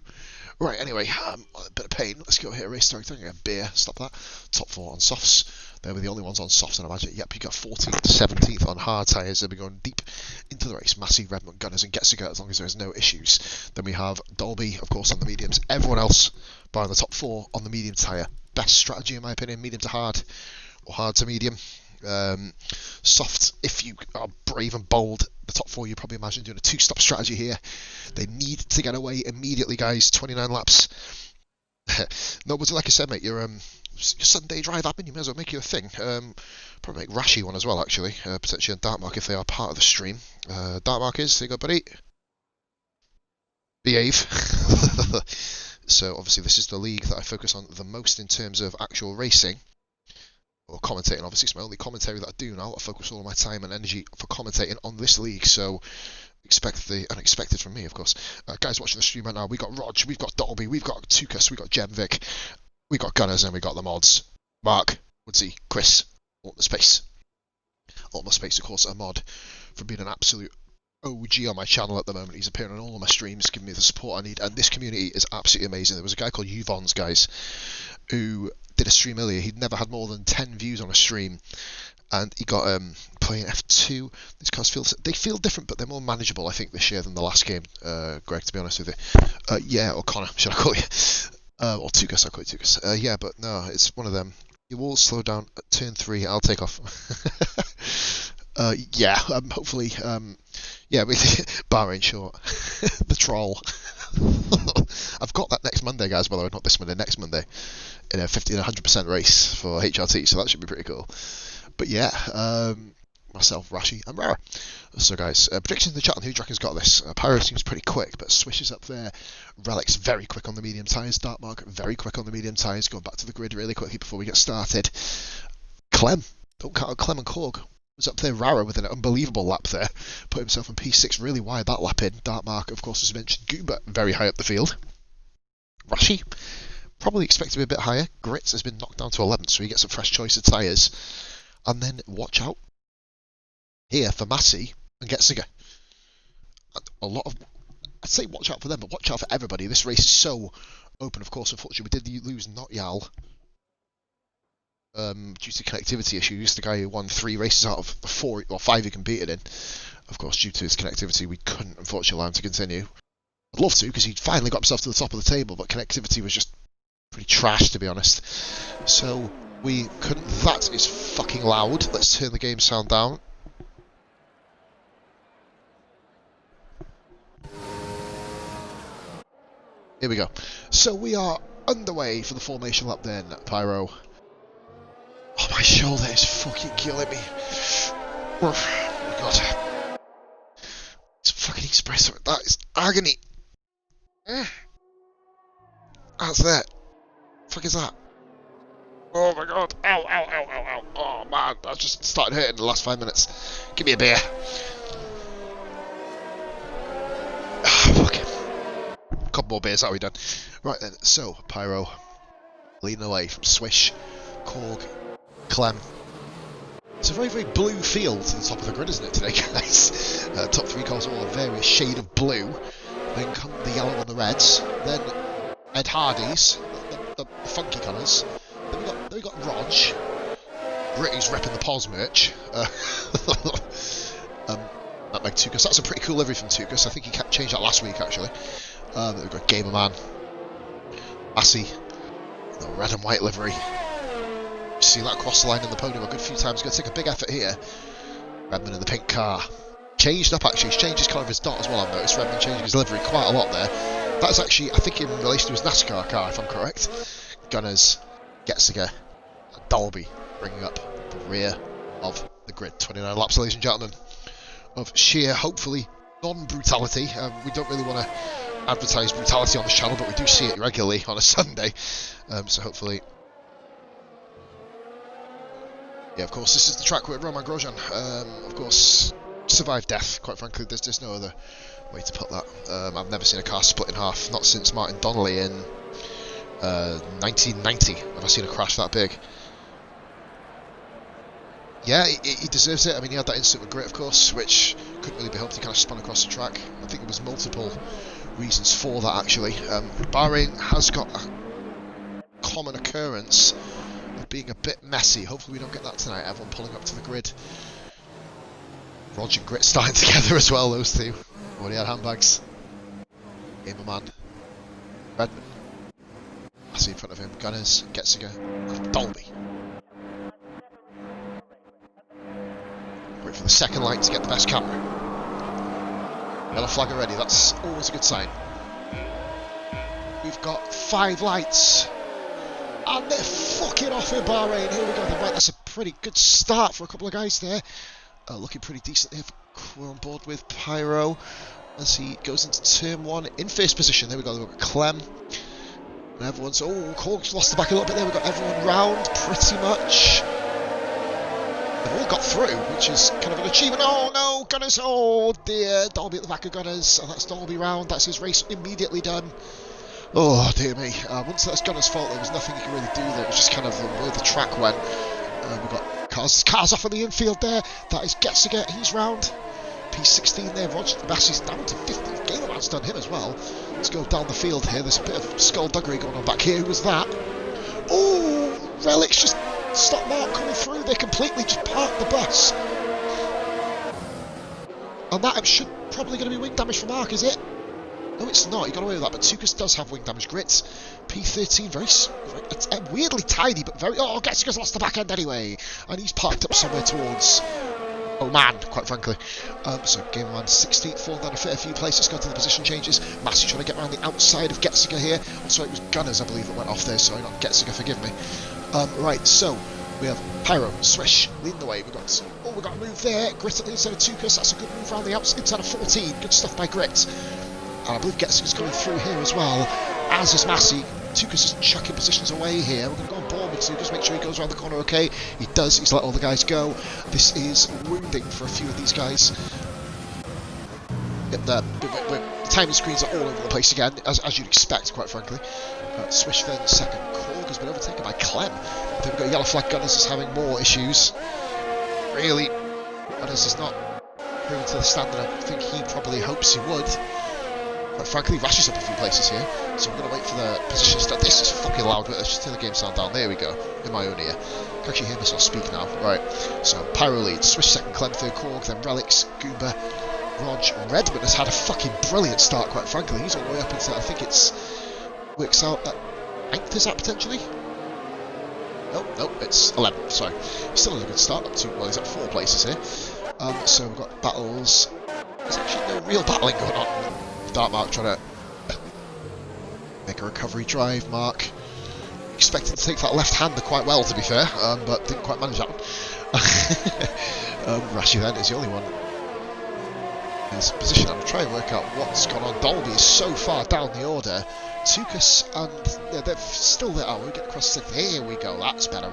Right, anyway, a bit of pain. Let's go here. Race starting. Get a beer. Stop that. Top 4 on softs. They were the only ones on softs, and I imagine. Yep, you got 14th to 17th on hard tyres. They'll be going deep into the race. Massey, Redmond, Gunners, and Getziger, as long as there's no issues. Then we have Dolby, of course, on the mediums. Everyone else, bar the top 4, on the medium tyre. Best strategy, in my opinion, medium to hard, or hard to medium. Soft, if you are brave and bold, the top 4 you probably imagine doing a 2-stop strategy here. They need to get away immediately, guys. 29 laps. No, but like I said, mate, your Sunday drive admin, you may as well make it a thing. Probably make Rashi one as well, actually. Potentially on Dartmark if they are part of the stream. Dartmark is, there you go, buddy. Behave. So obviously this is the league that I focus on the most in terms of actual racing. Or commentating, obviously it's my only commentary that I do now. I focus all of my time and energy for commentating on this league, so expect the unexpected from me, of course. Guys watching the stream right now, we got Rog, we've got Dolby, we've got Tukas, we've got Gemvik, we got Gunners, and we got the mods. Mark, Woodsy, Chris, Ultimate Space. Ultimate Space, of course, a mod from being an absolute OG on my channel at the moment. He's appearing on all of my streams, giving me the support I need, and this community is absolutely amazing. There was a guy called Yvonne's, guys, who did a stream earlier. He'd never had more than 10 views on a stream, and he got playing F2. These cars feel different, but they're more manageable, I think, this year than the last game, Greg, to be honest with you. Yeah, or Connor, should I call you? Or Tukas, I'll call you Tukas. Yeah, but no, it's one of them. You will slow down at turn 3, I'll take off. Yeah, hopefully, yeah, Bahrain short. The troll. I've got that next Monday, guys, by the way, not this Monday, next Monday, in a 50 and 100% race for HRT, so that should be pretty cool. But yeah, myself, Rashi, and Rara. So guys, predictions in the chat on who do you reckon's got this. Pyro seems pretty quick, but Swish is up there. Relic's very quick on the medium tyres. Dartmark, very quick on the medium tyres. Going back to the grid really quickly before we get started. Clem, don't count out Clem and Korg. Was up there, Rara with an unbelievable lap there. Put himself in P6 really wide that lap in. Dartmark, of course, as mentioned. Goober, very high up the field. Rashi, probably expect to be a bit higher. Grits has been knocked down to 11th, so he gets a fresh choice of tyres. And then watch out here for Massey and Getziger. A lot of, I'd say watch out for them, but watch out for everybody. This race is so open, of course. Unfortunately, we did lose Notyal due to connectivity issues. The guy who won 3 races out of the 4 or 5 he competed in. Of course, due to his connectivity, we couldn't unfortunately allow him to continue. I'd love to, because he'd finally got himself to the top of the table, but connectivity was just pretty trash, to be honest. So we couldn't. That is fucking loud. Let's turn the game sound down. Here we go. So we are underway for the formation lap then, Pyro. Oh, my shoulder is fucking killing me. Oh my god. It's fucking espresso. That is agony. That's that. The fuck is that? Oh my god. Ow, ow, ow, ow, ow. Oh man, that just started hurting in the last 5 minutes. Give me a beer. Fuck it. A couple more beers, that'll be done. Right then, so, Pyro leading away from Swish, Korg, Clem. It's a very, very blue field to the top of the grid, isn't it, today, guys? Top 3 cars all a various shade of blue. Then come the yellow and the reds. Then Ed Hardy's, the funky colours. Then we got Rog. Gritty's repping the Pos merch. Nutmeg Tukas. That's a pretty cool livery from Tukas. I think he changed that last week, actually. Then we've got Gamerman. Massey. The red and white livery. See that across the line in the podium a good few times. Going to take a big effort here. Redmond in the pink car. Changed up, actually. He's changed his colour of his dot as well, I've noticed. Redmond changing his livery quite a lot there. That's actually, I think, in relation to his NASCAR car, if I'm correct. Gunners, Getziger, Dolby, bringing up the rear of the grid. 29 laps, ladies and gentlemen, of sheer, hopefully, non-brutality. We don't really want to advertise brutality on this channel, but we do see it regularly on a Sunday. So hopefully... Yeah, of course, this is the track with Roman Grosjean. Of course, survived death, quite frankly. There's no other way to put that. I've never seen a car split in half, not since Martin Donnelly in 1990 have I seen a crash that big. Yeah, he deserves it. I mean, he had that incident with grit, of course, which couldn't really be helped. He kind of spun across the track. I think there was multiple reasons for that, actually. Bahrain has got a common occurrence of being a bit messy. Hopefully we don't get that tonight. Everyone pulling up to the grid. Rog and Grit starting together as well, those two. Already had handbags. Gamerman. Redman. I see in front of him. Gunners, Getziger, and Dolby. Wait for the second light to get the best camera. Yellow flag already, that's always a good sign. We've got 5 lights. And they're fucking off in Bahrain. Here we go. Right, that's a pretty good start for a couple of guys there. Looking pretty decent here. We're on board with Pyro as he goes into turn 1 in first position. There we go. We've got Clem. And everyone's... Oh, Cork's lost the back a little bit there. We've got everyone round pretty much. They've all got through, which is kind of an achievement. Oh no, Gunners! Oh dear. Dolby at the back of Gunners. And that's Dolby round. That's his race immediately done. Oh dear me. Once that's Gunner's fault, there was nothing he could really do there. It was just kind of the way the track went. We've got cars off in the infield there. That is Getziger. He's round. P16 there. Roger Bassey's down to 50th. Gamerman's done him as well. Let's go down the field here. There's a bit of skullduggery going on back here. Who was that? Oh, Relics just stopped Mark coming through. They completely just parked the bus. And that should probably going to be wing damage for Mark, is it? No, it's not. He got away with that, but Tukas does have wing damage. Grits, P13, very weirdly tiny, but very... Oh, Getziger's lost the back end anyway. And he's parked up somewhere towards... Oh man, quite frankly. So Gamerman 16th, falling down a fair few places. Go to the position changes. Massey trying to get around the outside of Getziger here. Also, it was Gunners, I believe, that went off there. Sorry, not Getziger, forgive me. Right, so we have Pyro, Swish, leading the way. We've got a move there. Grit at the inside of Tukas. That's a good move around the outside, inside of 14. Good stuff by Grit. And I believe Getziger's going through here as well, as is Massey. Tukas is chucking positions away here. We're going to go on board with Tukas, make sure he goes around the corner okay. He does, he's let all the guys go. This is wounding for a few of these guys. The timing screens are all over the place again, as you'd expect, quite frankly. Swish then second. Korg has been overtaken by Clem. Then we've got Yellow Flag Gunners is having more issues. Really, Gunners is not proven to the standard I think he probably hopes he would. But frankly, Rash is up a few places here, so we're going to wait for the position start. This is fucking loud, let's just turn the game sound down. There we go, in my own ear. I can actually hear myself speak now. Right, so Pyro leads, Swish second, Clem third, Korg, then Relics, Goomba, Rog, Redman has had a fucking brilliant start, quite frankly. He's all the way up into, I think it's, works out at 9th, is that potentially? Nope, it's 11th, sorry. He's still in a good start, up to, well, he's at 4 places here. So we've got battles. There's actually no real battling going on. Dark Mark trying to make a recovery drive. Mark expected to take that left-hander quite well, to be fair, but didn't quite manage that one. Rashi then is the only one in his position. I'm trying to work out what's gone on. Dolby is so far down the order. Tukas and they're still there. Oh, we get across 6th. Here we go. That's better.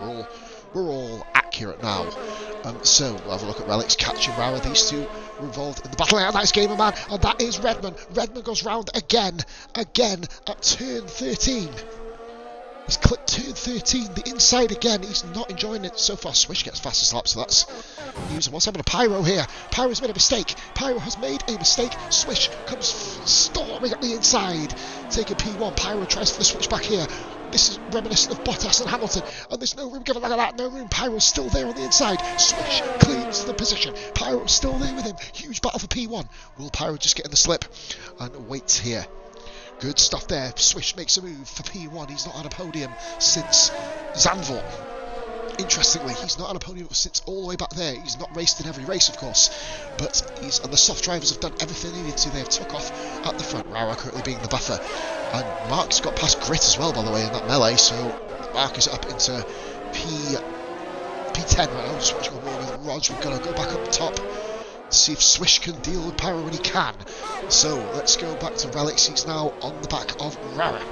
We're all accurate now. So we'll have a look at Relics catching Rara. These two were involved in the battle. And that's Gamerman, and that is Redman. Redman goes round again at turn 13. He's clipped turn 13, the inside again. He's not enjoying it so far. Swish gets fastest lap, so that's news. And what's happening to Pyro here? Pyro's made a mistake. Pyro has made a mistake. Swish comes storming up the inside, taking P1. Pyro tries for the switch back here. This is reminiscent of Bottas and Hamilton, and there's no room given like that, no room. Pyro's still there on the inside. Swish cleans the position. Pyro's still there with him. Huge battle for P1. Will Pyro just get in the slip and waits here? Good stuff there. Swish makes a move for P1. He's not on a podium since Zandvoort. Interestingly, he's not on a podium since all the way back there. He's not raced in every race, of course, but and the soft drivers have done everything they needed to. They have took off at the front, Rara currently being the buffer. And Mark's got past Grit as well, by the way, in that melee, so Mark is up into P10 right now, just watching a war with Rog. We've got to go back up top, see if Swish can deal with Pyro when he can. So let's go back to Relics. He's now on the back of Rara.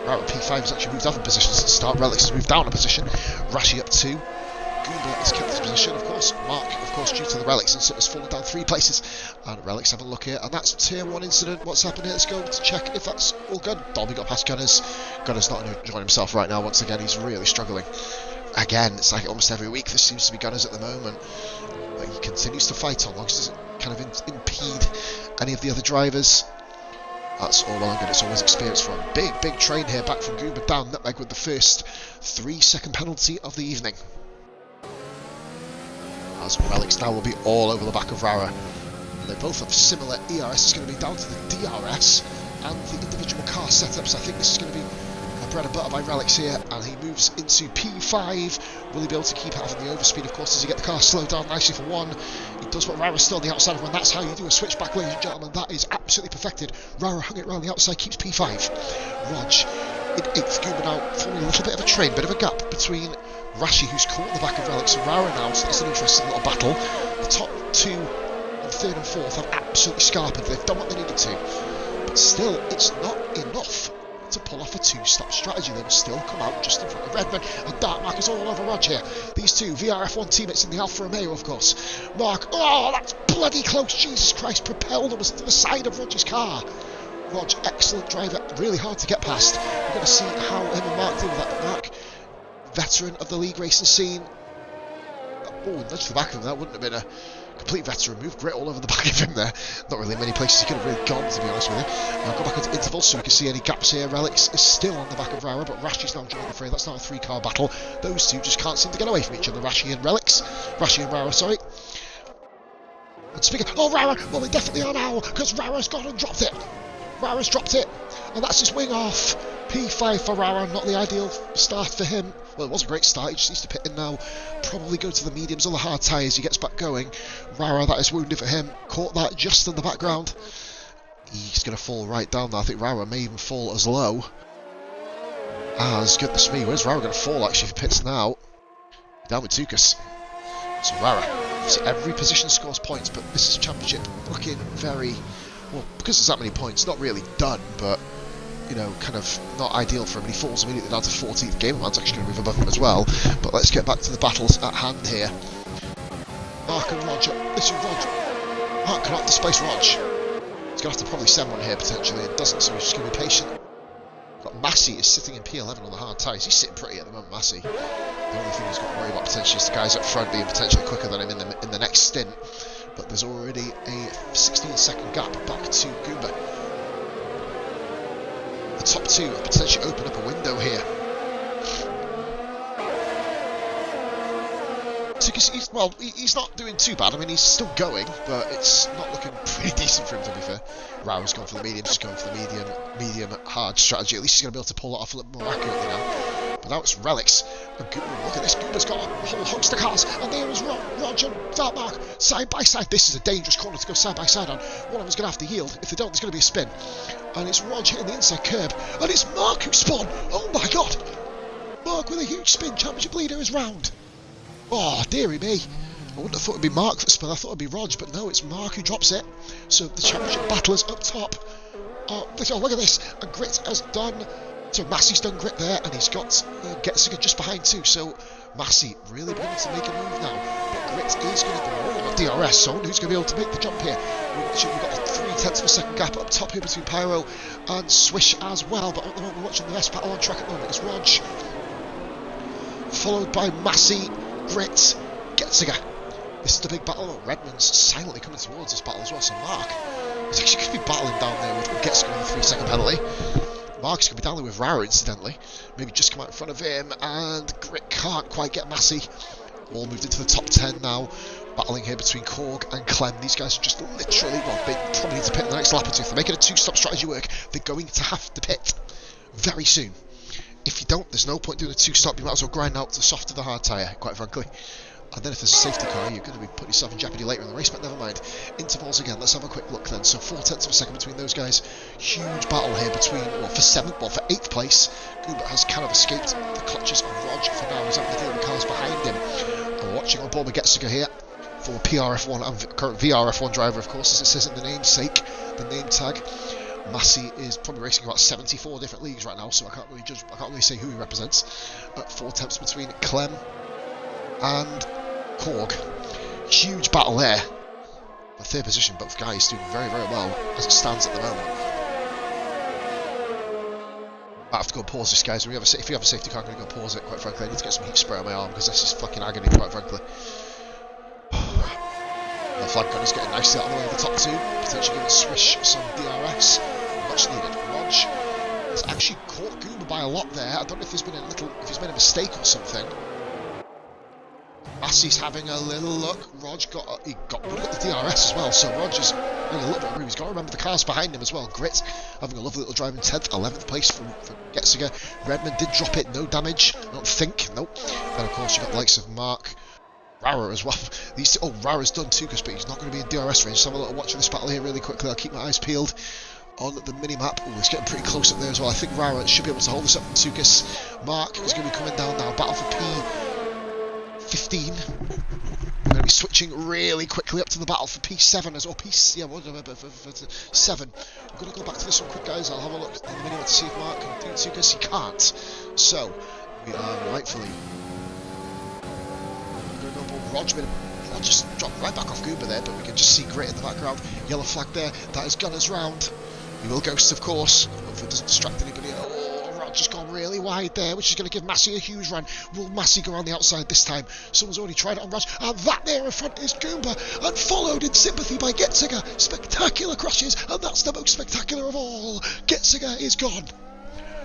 Rara P5 has actually moved up in position since the start. Relics has moved down a position. Rashi up 2. Goomba has kept his position, of course. Mark, of course, due to the Relics, and has fallen down 3 places. And Relics have a look here, and that's tier 1 incident. What's happened here? Let's go to check if that's all good. Dolby got past Gunners. Gunners not enjoying himself right now. Once again, he's really struggling. Again, it's like almost every week this seems to be Gunners at the moment. But he continues to fight on, long as it doesn't kind of impede any of the other drivers. That's all well and good. It's always experience for him. Big train here, back from Goomba down Nutmeg with the first 3-second penalty of the evening. As Relics now will be all over the back of Rara. And they both have similar ERS. It's going to be down to the DRS and the individual car setups. I think this is going to be a bread and butter by Relics here, and he moves into P5. Will he be able to keep having the overspeed? Of course, does he get the car slowed down nicely for 1? He does, but Rara's still on the outside of one. That's how you do a switchback, ladies and gentlemen. That is absolutely perfected. Rara hung it around the outside, keeps P5. Rog in 8th. Goomba now forming a little bit of a train, bit of a gap between Rashi, who's caught in the back of Relics, and Rara now, so that's an interesting little battle. The top 2 and 3rd and 4th have absolutely scarpered. They've done what they needed to, but still, it's not enough to pull off a 2-stop strategy. They will still come out just in front of Redman, and Dark Mark is all over Rog here. These two VRF1 teammates in the Alfa Romeo, of course. Mark, oh, that's bloody close, Jesus Christ, propelled almost to the side of Rog's car. Rog, excellent driver, really hard to get past. We're going to see how him and Mark deal with that. Mark, veteran of the league racing scene. Oh, nudge to the back of him, that wouldn't have been a complete veteran move. Grit all over the back of him there. Not really many places he could have really gone, to be honest with you. I'll go back into intervals so we can see any gaps here. Relics is still on the back of Rara, but Rashi's now joining the fray. That's now a 3-car battle. Those two just can't seem to get away from each other. Rashi and Rara, sorry. And speaking, oh, Rara, well, we definitely are now, because Rara's gone and dropped it. Rara's dropped it, and that's his wing off. P5 for Rara, not the ideal start for him. Well, it was a great start, he just needs to pit in now. Probably go to the mediums or the hard tyres, he gets back going. Rara, that is wounded for him. Caught that just in the background. He's going to fall right down there. I think Rara may even fall as low as, goodness me, where's Rara going to fall actually if he pits now? Down with Tukas. So Rara, so every position scores points, but this is championship looking very, well, because there's that many points, not really done, but you know, kind of not ideal for him. He falls immediately down to 14th. Gamerman's actually going to move above him as well. But let's get back to the battles at hand here. Mark and Roger. This is Roger. Mark cannot displace Rog. He's going to have to probably send one here potentially. It doesn't, so he's just going to be patient. But Massey is sitting in P11 on the hard tyres. He's sitting pretty at the moment, Massey. The only thing he's got to worry about potentially is the guys up front being potentially quicker than him in the next stint. But there's already a 16-second gap back to Goomba. The top 2 have potentially opened up a window here. He's not doing too bad. I mean, he's still going, but it's not looking pretty decent for him, to be fair. Rara's gone for the medium, just going for the medium hard strategy. At least he's going to be able to pull that off a little more accurately now. But now it's Relics. And look at this, Goomba's got a whole host of cars, and there is Rog and Dartmark side by side. This is a dangerous corner to go side by side on. One of them's going to have to yield. If they don't, there's going to be a spin. And it's Rog hitting the inside curb, and it's Mark who spun. Oh my god! Mark with a huge spin. Championship leader is round. Oh, dearie me. I wouldn't have thought it'd be Mark that spun. I thought it'd be Rog, but no, it's Mark who drops it. So the championship battlers up top. Oh, look at this. And Grit has done. So Massey's done Grit there, and he's got Getziger just behind too. So Massey really beginning to make a move now. But Grit is going to go on DRS. Someone who's going to be able to make the jump here. We've got a 0.3 of a second gap up top here between Pyro and Swish as well. But at the moment, we're watching the best battle on track at the moment. It's Rog, followed by Massey, Grit, Getziger. This is the big battle. Redman's silently coming towards this battle as well. So Mark is actually going to be battling down there with Getziger with a 3-second penalty. Mark's going to be down there with Rara, incidentally. Maybe just come out in front of him, and Grit can't quite get Massey. All moved into the top 10 now. Battling here between Korg and Clem. These guys are just literally, well, they probably need to pit in the next lap or two. If they're making a 2-stop strategy work, they're going to have to pit very soon. If you don't, there's no point doing a 2-stop. You might as well grind out the soft to the hard tyre, quite frankly. And then if there's a safety car, you're going to be putting yourself in jeopardy later in the race, but never mind. Intervals again, let's have a quick look then. So 0.4 of a second between those guys. Huge battle here between, well, for 8th place. Goomba has kind of escaped the clutches of Rog for now. He's having to deal with cars behind him. We're watching on board with Getziger here, former PRF1 and current VRF1 driver, of course, as it says in the namesake, the name tag. Massey is probably racing about 74 different leagues right now, so I can't really judge. I can't really say who he represents. 4 attempts between Clem and Korg. Huge battle there. The third position, both guys doing very, very well as it stands at the moment. I have to go and pause this, guys. If you have a safety car, I'm going to go pause it, quite frankly. I need to get some heat spray on my arm because this is fucking agony, quite frankly. The flag gunner's getting nicely out of the way of the top two, potentially giving Swish some DRS. Much needed. Rog has actually caught Goomba by a lot there. I don't know if if he's made a mistake or something. Massey's having a little look. He got good at the DRS as well, so Roger's having a little bit of room. He's got to remember the cars behind him as well. Grit having a lovely little drive in 10th, 11th place for Getziger. Redmond did drop it, no damage, I don't think, nope. Then of course you've got the likes of Mark, Rara as well. Rara's done too, but he's not going to be in DRS range. So have a little watch of this battle here really quickly. I'll keep my eyes peeled on the mini-map. Oh, it's getting pretty close up there as well. I think Rara should be able to hold this up from Tukis. Mark is going to be coming down now. Battle for P15. We're going to be switching really quickly up to the battle for P7 as well. P7. I'm going to go back to this one quick, guys. I'll have a look on the mini-map to see if Mark can do Tukis. He can't. So, we are rightfully... Rog just dropped right back off Goober there, but we can just see Grit in the background. Yellow flag there. That is Gunner's round. He will ghost, of course. Hopefully it doesn't distract anybody. Oh, Rog just gone really wide there, which is going to give Massey a huge run. Will Massey go around the outside this time? Someone's already tried it on Rog. And that there in front is Goomba, and followed in sympathy by Getziger. Spectacular crashes, and that's the most spectacular of all. Getziger is gone.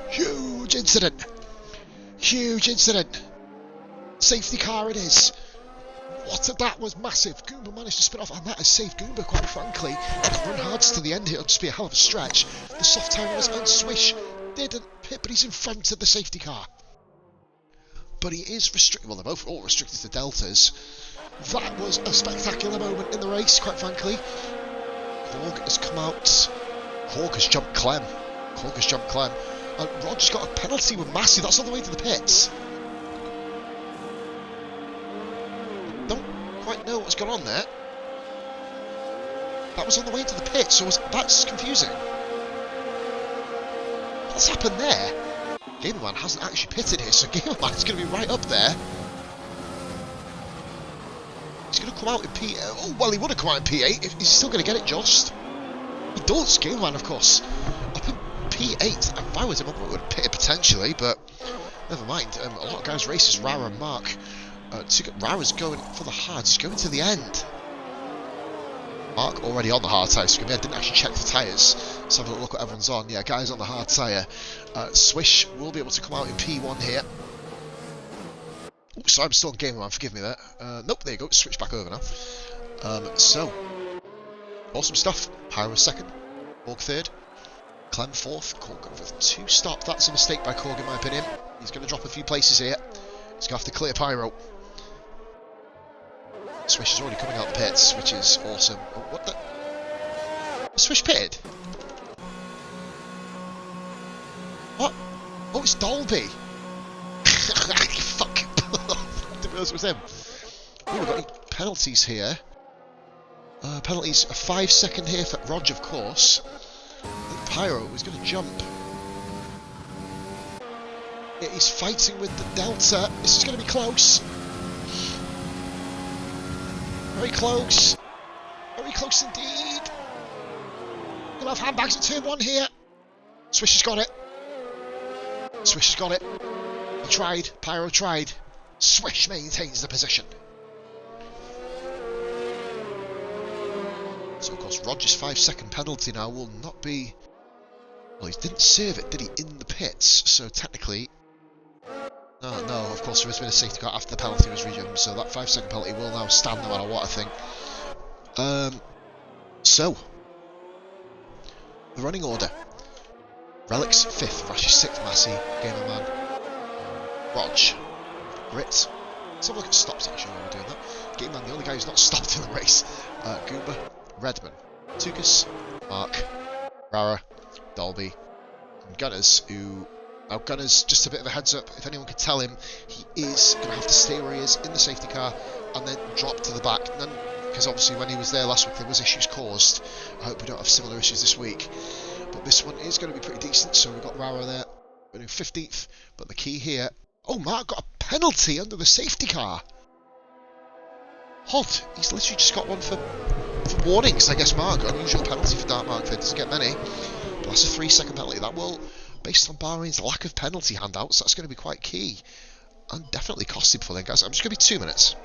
Huge incident. Huge incident. Safety car it is. That was massive. Goomba managed to spin off, and that has saved Goomba, quite frankly. Run hard to the end here, it'll just be a hell of a stretch. The soft timers and Swish didn't pit, but he's in front of the safety car. But he is restricted, well, they're both all restricted to deltas. That was a spectacular moment in the race, quite frankly. Korg has come out. Korg has jumped Clem. And Roger's got a penalty with Massey, that's on the way to the pits. Quite know what's gone on there. That was on the way to the pit, so that's confusing. What's happened there? Gamerman hasn't actually pitted here, so Gamerman's going to be right up there. He's going to come out in P... Oh, well, he would have come out in P8. He's still going to get it just. He does, Gamerman, of course. Up in P8. If I was him, I would have pitted potentially, but never mind. A lot of guys' races, Rara and Mark. Rara's going for the hards, he's going to the end. Mark already on the hard tyres, so I didn't actually check the tyres. Let's have a look what everyone's on. Yeah, guys on the hard tyre. Swish will be able to come out in P1 here. Oops, sorry, I'm still on Gamer Man, forgive me there. Nope, there you go, switch back over now. So, awesome stuff. Pyro second, Korg third, Clem fourth, Korg with 2 stops. That's a mistake by Korg in my opinion. He's going to drop a few places here. He's going to have to clear Pyro. Swish is already coming out the pits, which is awesome. Oh, what the? Swish pitted? What? Oh, it's Dolby. Fuck. I didn't realise it was him. Oh, we've got any penalties here. Penalties, a 5-second here for Rog, of course. And Pyro is going to jump. He's fighting with the Delta. This is going to be close. Very close. Very close indeed. Gonna have handbags at turn 1 here. Swish has got it. Swish has got it. He tried. Pyro tried. Swish maintains the position. So of course Roger's 5-second penalty now will not be... Well, he didn't serve it, did he, in the pits? So technically... No, of course there has been a safety car after the penalty was rejumped, so that 5-second penalty will now stand no matter what, I think. So, the running order. Relics 5th, Rashi 6th, Massey, Gamer Man, Rog, Grit. Let's have a look at stops actually while we're doing that. Gamer Man, the only guy who's not stopped in the race. Goomba, Redman, Tukas, Mark, Rara, Dolby, and Gunners, who Now Gunners, just a bit of a heads up, if anyone could tell him, he is going to have to stay where he is in the safety car and then drop to the back. Because obviously when he was there last week there was issues caused. I hope we don't have similar issues this week. But this one is going to be pretty decent, so we've got Rara there. We're doing 15th, but the key here... Oh, Mark got a penalty under the safety car. Halt, he's literally just got one for warnings, I guess, Mark. Unusual penalty for Dark Mark, doesn't get many. But that's a 3-second penalty. That will, based on Bahrain's lack of penalty handouts, that's going to be quite key. And definitely costly for them, guys. I'm just going to be 2 minutes.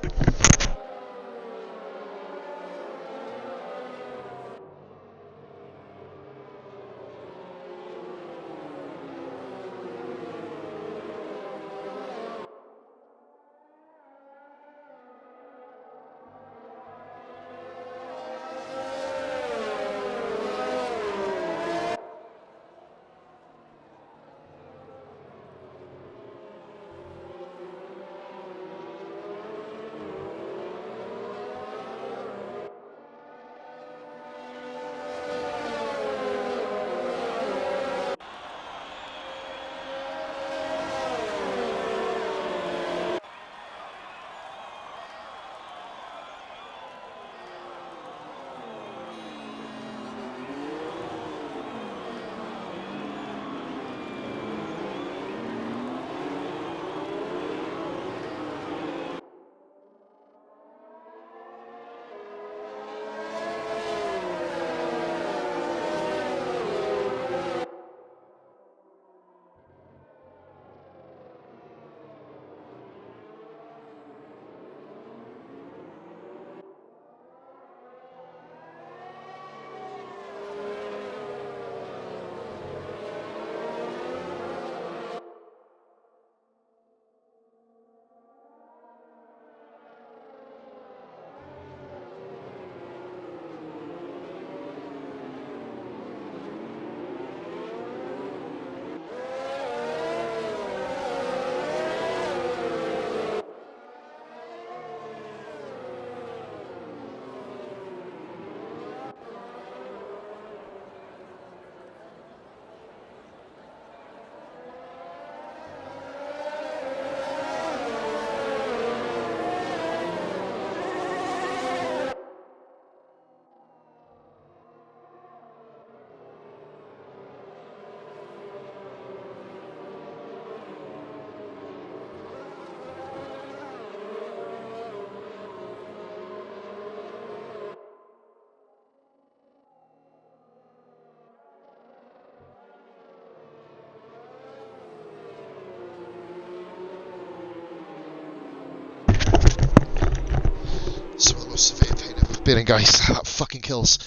Some of the most severe pain I've been in, guys. That fucking kills.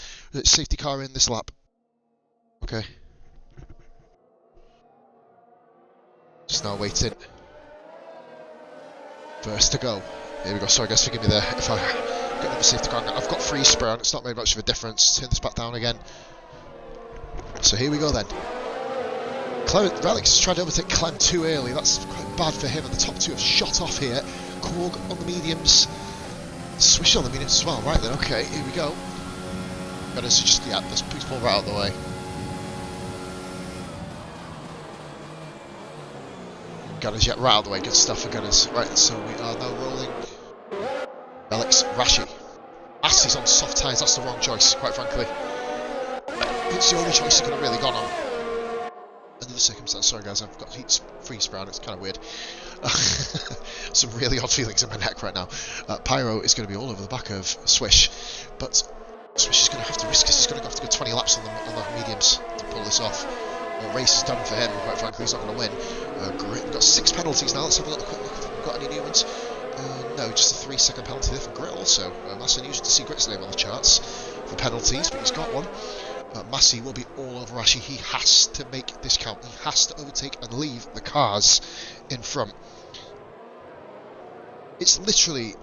Safety car in this lap. Okay. Just now waiting. First to go. Here we go. Sorry guys, forgive me there if I get another safety car. I've got free spray on, it's not made much of a difference. Turn this back down again. So here we go then. Relic has tried to overtake Clem too early. That's quite bad for him, and the top two have shot off here. Korg on the mediums. Swish on the mediums as well. Right then, okay, here we go. Gunners just, yeah, let's please pull right out of the way. Gunners, yeah, right out of the way. Good stuff for Gunners. Right, so we are now rolling. Relic's Rashi. Assie's on soft tyres, that's the wrong choice, quite frankly. It's the only choice he could have really gone on. Under the circumstance, sorry guys, I've got heat freeze brown, it's kind of weird. Some really odd feelings in my neck right now. Pyro is going to be all over the back of Swish, but Swish is going to have to risk this. He's going to have to go 20 laps on the mediums to pull this off. The race is done for him, quite frankly, he's not going to win. We've got 6 penalties now, let's have a little quick look if we've got any new ones. No, just a 3-second penalty there for Grit also. That's unusual to see Grit's name on the charts for penalties, but he's got one. Massey will be all over Rashi. He has to make this count. He has to overtake and leave the cars in front. It's literally,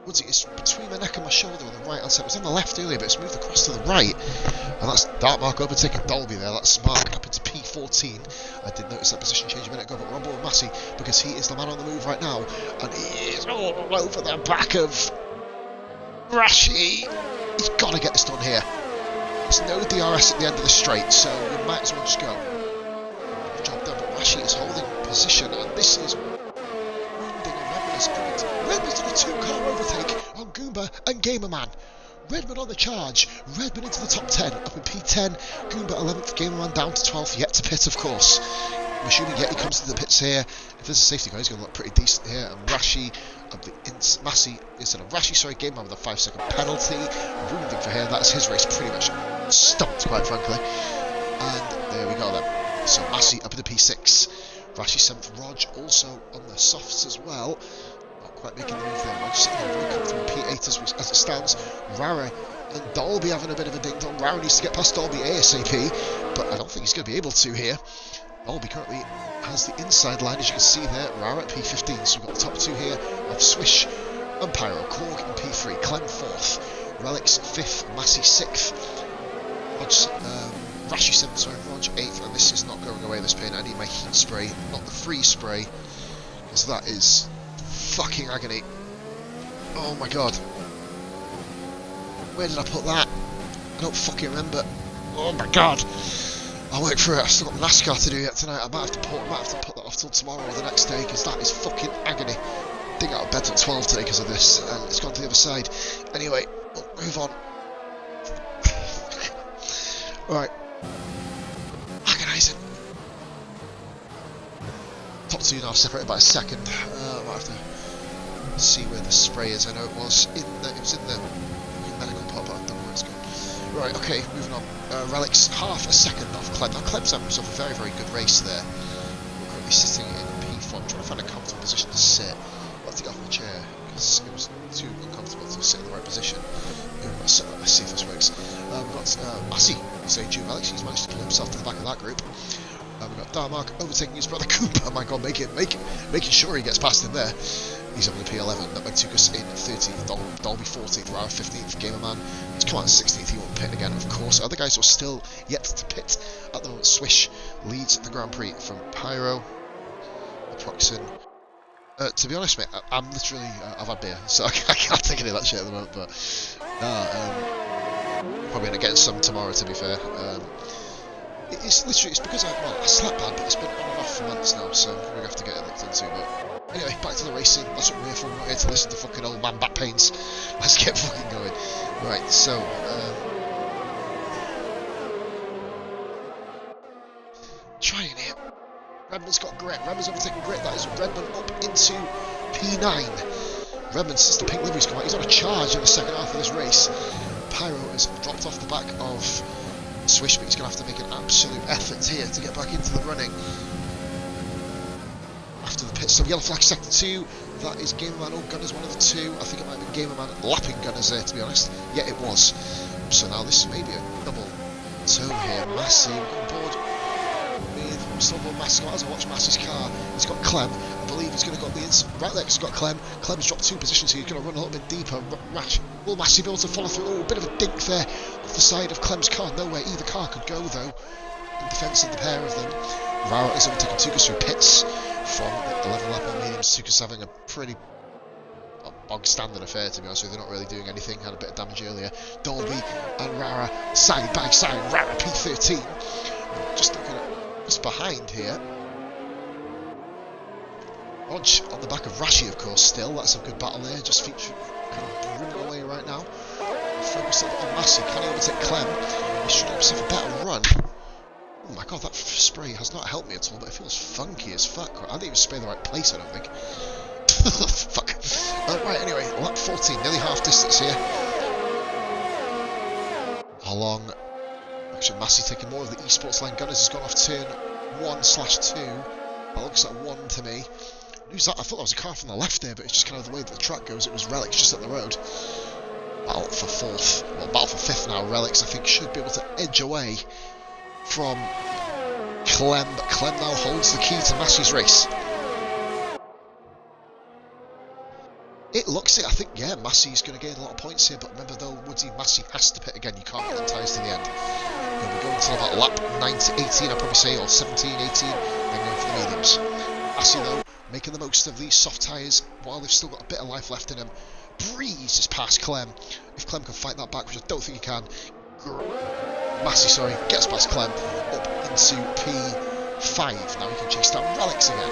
it's between my neck and my shoulder on the right hand side. It was on the left earlier, but it's moved across to the right. And that's Dark Mark overtaking Dolby there. That's Mark up into P14. I did notice that position change a minute ago, but we're on board with Massey because he is the man on the move right now. And he is all over the back of Rashi. He's got to get this done here. There's no DRS at the end of the straight, so we might as well just go. Good job done, but Rashi is holding position, and this is wounding a Redmond's point. Redmond's done a two-car overtake on Goomba and Gamerman. Redmond on the charge, Redmond into the top 10, up in P10, Goomba 11th, Gamerman down to 12th, yet to pit of course. I'm assuming yet he comes to the pits here. If there's a safety car, he's going to look pretty decent here, and Rashi of the Massey, instead of Rashi, sorry, Gamerman with a 5-second penalty, wounding for here. That's his race pretty much stumped, quite frankly. And there we go then. So Massey up in the P6, Rashi 7th, Rog also on the softs as well. Not quite making the move there. Rog sitting there very comfortable P8 as it stands. Rara and Dolby having a bit of a ding dong. Rara needs to get past Dolby ASAP, but I don't think he's going to be able to here. Dolby currently has the inside line, as you can see there. Rara at P15, so we've got the top two here of Swish and Pyro. Korg in P3, Clem 4th, Relics 5th, Massey 6th, Rashi 7th, sorry, Rog 8th, and this is not going away, this pain. I need my heat spray, not the free spray, because that is fucking agony. Oh my god. Where did I put that? I don't fucking remember. Oh my god. I'll wait for it. I've still got NASCAR to do yet tonight. I might have to put that off till tomorrow or the next day, because that is fucking agony. I didn't get out of bed till 12 today because of this, and it's gone to the other side. Anyway, we'll move on. Right. Agonising. Top two now separated by a second. I might have to see where the spray is. I know it was in the medical part, but I don't know where it's gone. Right, okay, moving on. Relics half a second off Clem. Now Clem's having himself a very, very good race there. We're currently sitting in P4. I'm trying to find a comfortable position to sit. I'll have to get off my chair because it was too uncomfortable to sit in the right position. Let's see if this works. We've got Massey, say June Relics. He's managed to pull himself to the back of that group. We've got Darmark overtaking his brother Cooper. Oh my god, making sure he gets past him there. He's up in the P11, Nutmeg in 13th, Dolby 14th, Rara 15th, Gamerman, it's come out 16th, he won't pit again, of course. Other guys are still yet to pit at the moment. Swish leads the Grand Prix from Pyro, Proxon. To be honest, mate, I'm literally, I've had beer, so I can't take any of that shit at the moment, but probably going to get some tomorrow, to be fair. It's because I slept bad, but it's been on and off for months now, so we're going to have to get it looked into. But anyway, back to the racing. That's what we're here for. We're not here to listen to fucking old man back pains. Let's get fucking going. Right, so trying here. Redmond's got Grit. Redmond's overtaking Grit. That is Redmond up into P9. Redmond, since the pink livery's come out, he's on a charge in the second half of this race. Pyro has dropped off the back of Swish, but he's going to have to make an absolute effort here to get back into the running. After the pit stop, yellow flag sector 2, that is Gamerman. Oh, Gunners one of the two. I think it might have been Gamerman lapping Gunners there, to be honest. Yeah, it was. So now this may be a double toe here. Massey, on board with Snowball Massey. As I watch Massey's car, he's got Clem. I believe he's going to go up the inside. Right there, he's got Clem. Clem's dropped 2 positions here. He's going to run a little bit deeper. Rash. Will Massey be able to follow through? Oh, a bit of a dink there off the side of Clem's car. No way either car could go, though, in defence of the pair of them. Rara is overtaking Tukas through pits from the 11 lap on mediums. Tukas having a pretty bog standard affair, to be honest with you. They're not really doing anything. Had a bit of damage earlier. Dolby and Rara side by side. Rara P13. Just looking at what's behind here. Rog on the back of Rashi, of course, still. That's a good battle there. Just featuring kind of running away right now. Focus on Massey. Can he overtake Clem? He should have himself a better run. Oh my god, that spray has not helped me at all, but it feels funky as fuck. I didn't even spray the right place, I don't think. Fuck. Right, anyway, lap 14, nearly half distance here. How long? Actually, Massey taking more of the esports lane. Gunners has gone off turn 1/2. That looks like 1 to me. Who's that? I thought that was a car from the left there, but it's just kind of the way that the track goes. It was Relics just up the road. Battle for 4th. Well, battle for 5th now. Relics, I think, should be able to edge away from Clem, but Clem now holds the key to Massey's race. It looks it, I think, yeah, Massey's going to gain a lot of points here, but remember though, Woodsy, Massey has to pit again. You can't get the tyres to the end. We're going until about lap 18, I'd probably say, or 17, 18, then going for the mediums. Massey though, making the most of these soft tyres while they've still got a bit of life left in them. Breezes past Clem. If Clem can fight that back, which I don't think he can. Massey, sorry, gets past Clem up into 5. Now he can chase down Relics again.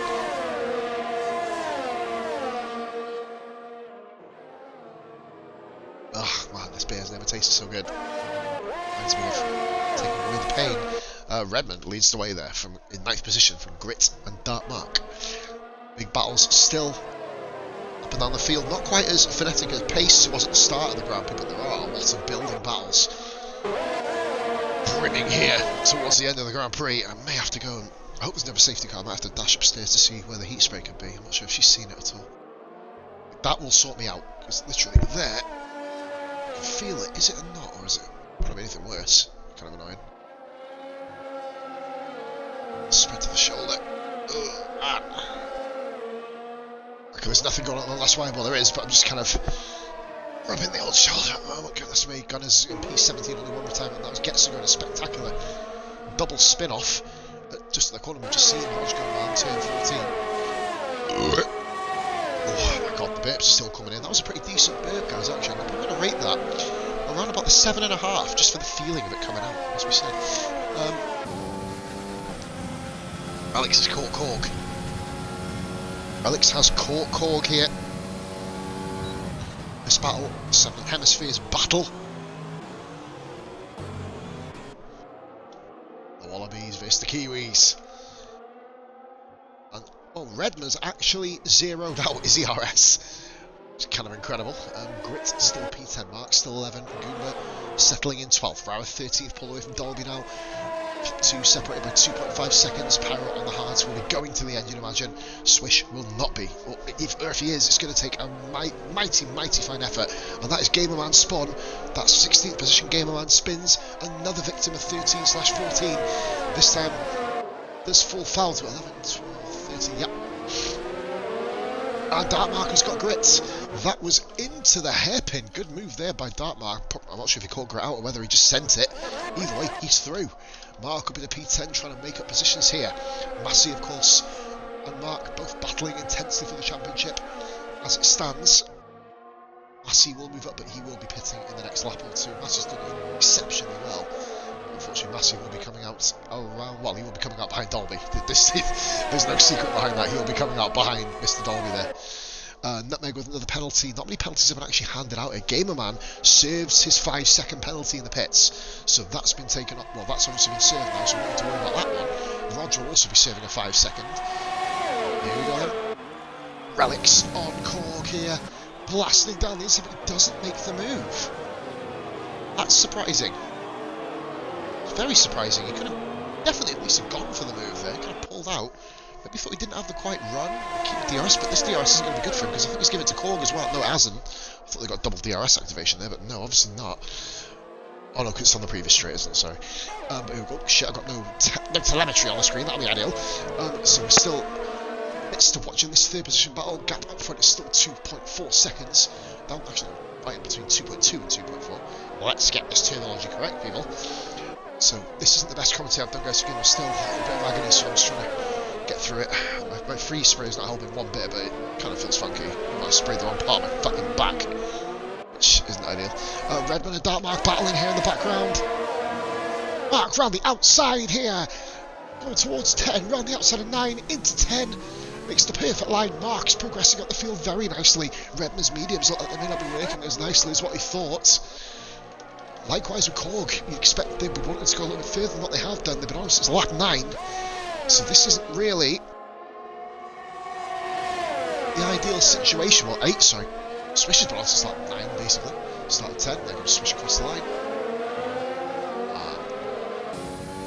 Oh man, this beer's never tasted so good. Reminds me of taking away the pain. Redmond leads the way there from in 9th position from Grit and Dark Mark. Big battles still up and down the field, not quite as frenetic as pace was at the start of the Grand Prix, but there are a lot of building battles brimming here towards the end of the Grand Prix. I may have to go and, I hope there's never a safety car, I might have to dash upstairs to see where the heat spray could be. I'm not sure if she's seen it at all. That will sort me out, because literally there, I can feel it. Is it or not, or is it probably anything worse? Kind of annoying. Spread to the shoulder. Okay, there's nothing going on the last wire, well there is, but I'm just kind of rubbing the old shoulder. Oh my goodness me, Gunners in P17 only one retirement. That was Getson going a spectacular double spin off just at the corner. We've just seen Hodge go around turn 14. Oh my god, the burps are still coming in. That was a pretty decent burp, guys, actually. I'm going to rate that around about the 7.5, just for the feeling of it coming out, as we said. Alex has caught Korg. Alex has caught Korg here. This battle, Southern Hemisphere's battle. The Wallabies versus the Kiwis. And, oh, Redman's actually zeroed out his ERS. It's kind of incredible. Grit still P10 mark, still 11. Goomba settling in 12th. Rauer 13th, pulled away from Dolby now. 2 separated by 2.5 seconds. Pyro on the hards will be going to the end, you'd imagine. Swish will not be. Or if he is, it's going to take a mighty fine effort. And that is Gamerman Spawn. That's 16th position. Gamerman spins. Another victim of 13/14. This time, there's full foul to 11, 12, 13. Yep. And Darkmark has got Grit. That was into the hairpin. Good move there by Darkmark. I'm not sure if he caught Grit out or whether he just sent it. Either way, he's through. Mark up in the P10 trying to make up positions here. Massey, of course, and Mark both battling intensely for the championship. As it stands, Massey will move up, but he will be pitting in the next lap or two. Massey's done exceptionally well. Unfortunately, Massey will be coming out around, well, he will be coming out behind Dolby. There's no secret behind that. He'll be coming out behind Mr. Dolby there. Nutmeg with another penalty. Not many penalties have been actually handed out here. Gamerman serves his 5-second penalty in the pits. So that's been taken up. Well, that's obviously been served now, so we don't have to worry about that one. Roger will also be serving a 5-second. Here we go then. Relics on Korg here. Blasting down the inside, but he doesn't make the move. That's surprising. It's very surprising. He could have definitely at least have gone for the move there. He could have pulled out. Maybe thought he didn't have the quite run, keep the DRS, but this DRS isn't going to be good for him because I think he's given it to Korg as well. No, it hasn't. I thought they got double DRS activation there, but no, obviously not. Oh no, because it's on the previous straight, isn't it? Sorry. But here we go. Shit, I've got no telemetry on the screen. That'll be ideal. So we're still midst of watching this 3rd position battle. Gap up front is still 2.4 seconds. Down, actually, right in between 2.2 and 2.4. Let's get this terminology correct, people. So this isn't the best commentary I've done, guys. Again, I'm still a bit of agony, so I'm just trying to get through it. My freeze spray is not helping one bit, but it kind of feels funky. I sprayed the wrong part of my fucking back, which isn't ideal. Redmond and Darkmark battling here in the background. Mark round the outside here, going towards 10, round the outside of 9, into 10. Makes the perfect line. Mark's progressing up the field very nicely. Redmond's mediums look like they may not be working as nicely as what he thought. Likewise with Korg, you expect they'd be wanting to go a little bit further than what they have done. They've been on since lap 9. So this isn't really the ideal situation. Well, 8, sorry. Swish has been on since lap 9, basically. Start at 10, they're going to swish across the line.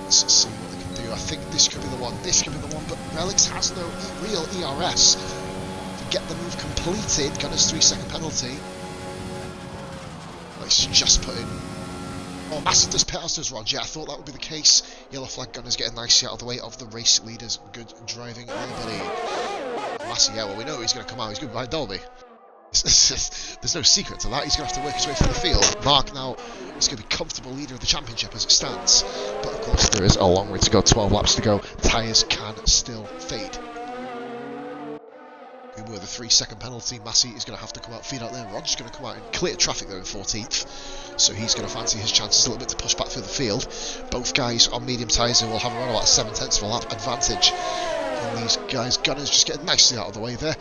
Let's see what they can do. I think this could be the one. This could be the one, but Relics has no real ERS to get the move completed. Gunner's 3-second penalty. Let's just put in. Oh, Massive does pit as does Roger. I thought that would be the case. Yellow flag Gunner's getting nicely out of the way of the race leaders. Good driving, everybody. Massive, yeah, well, we know he's going to come out. He's going to be behind Dolby. There's no secret to that. He's going to have to work his way through the field. Mark now is going to be comfortable leader of the championship as it stands. But of course, there is a long way to go. 12 laps to go. Tyres can still fade. Goomba with a 3-second penalty. Massey is going to have to come out, feed out there. Roger's going to come out and clear traffic there in 14th. So he's going to fancy his chances a little bit to push back through the field. Both guys on medium tyres will have around about a 7/10 of a lap advantage. And these guys, Gunners, just getting nicely out of the way there.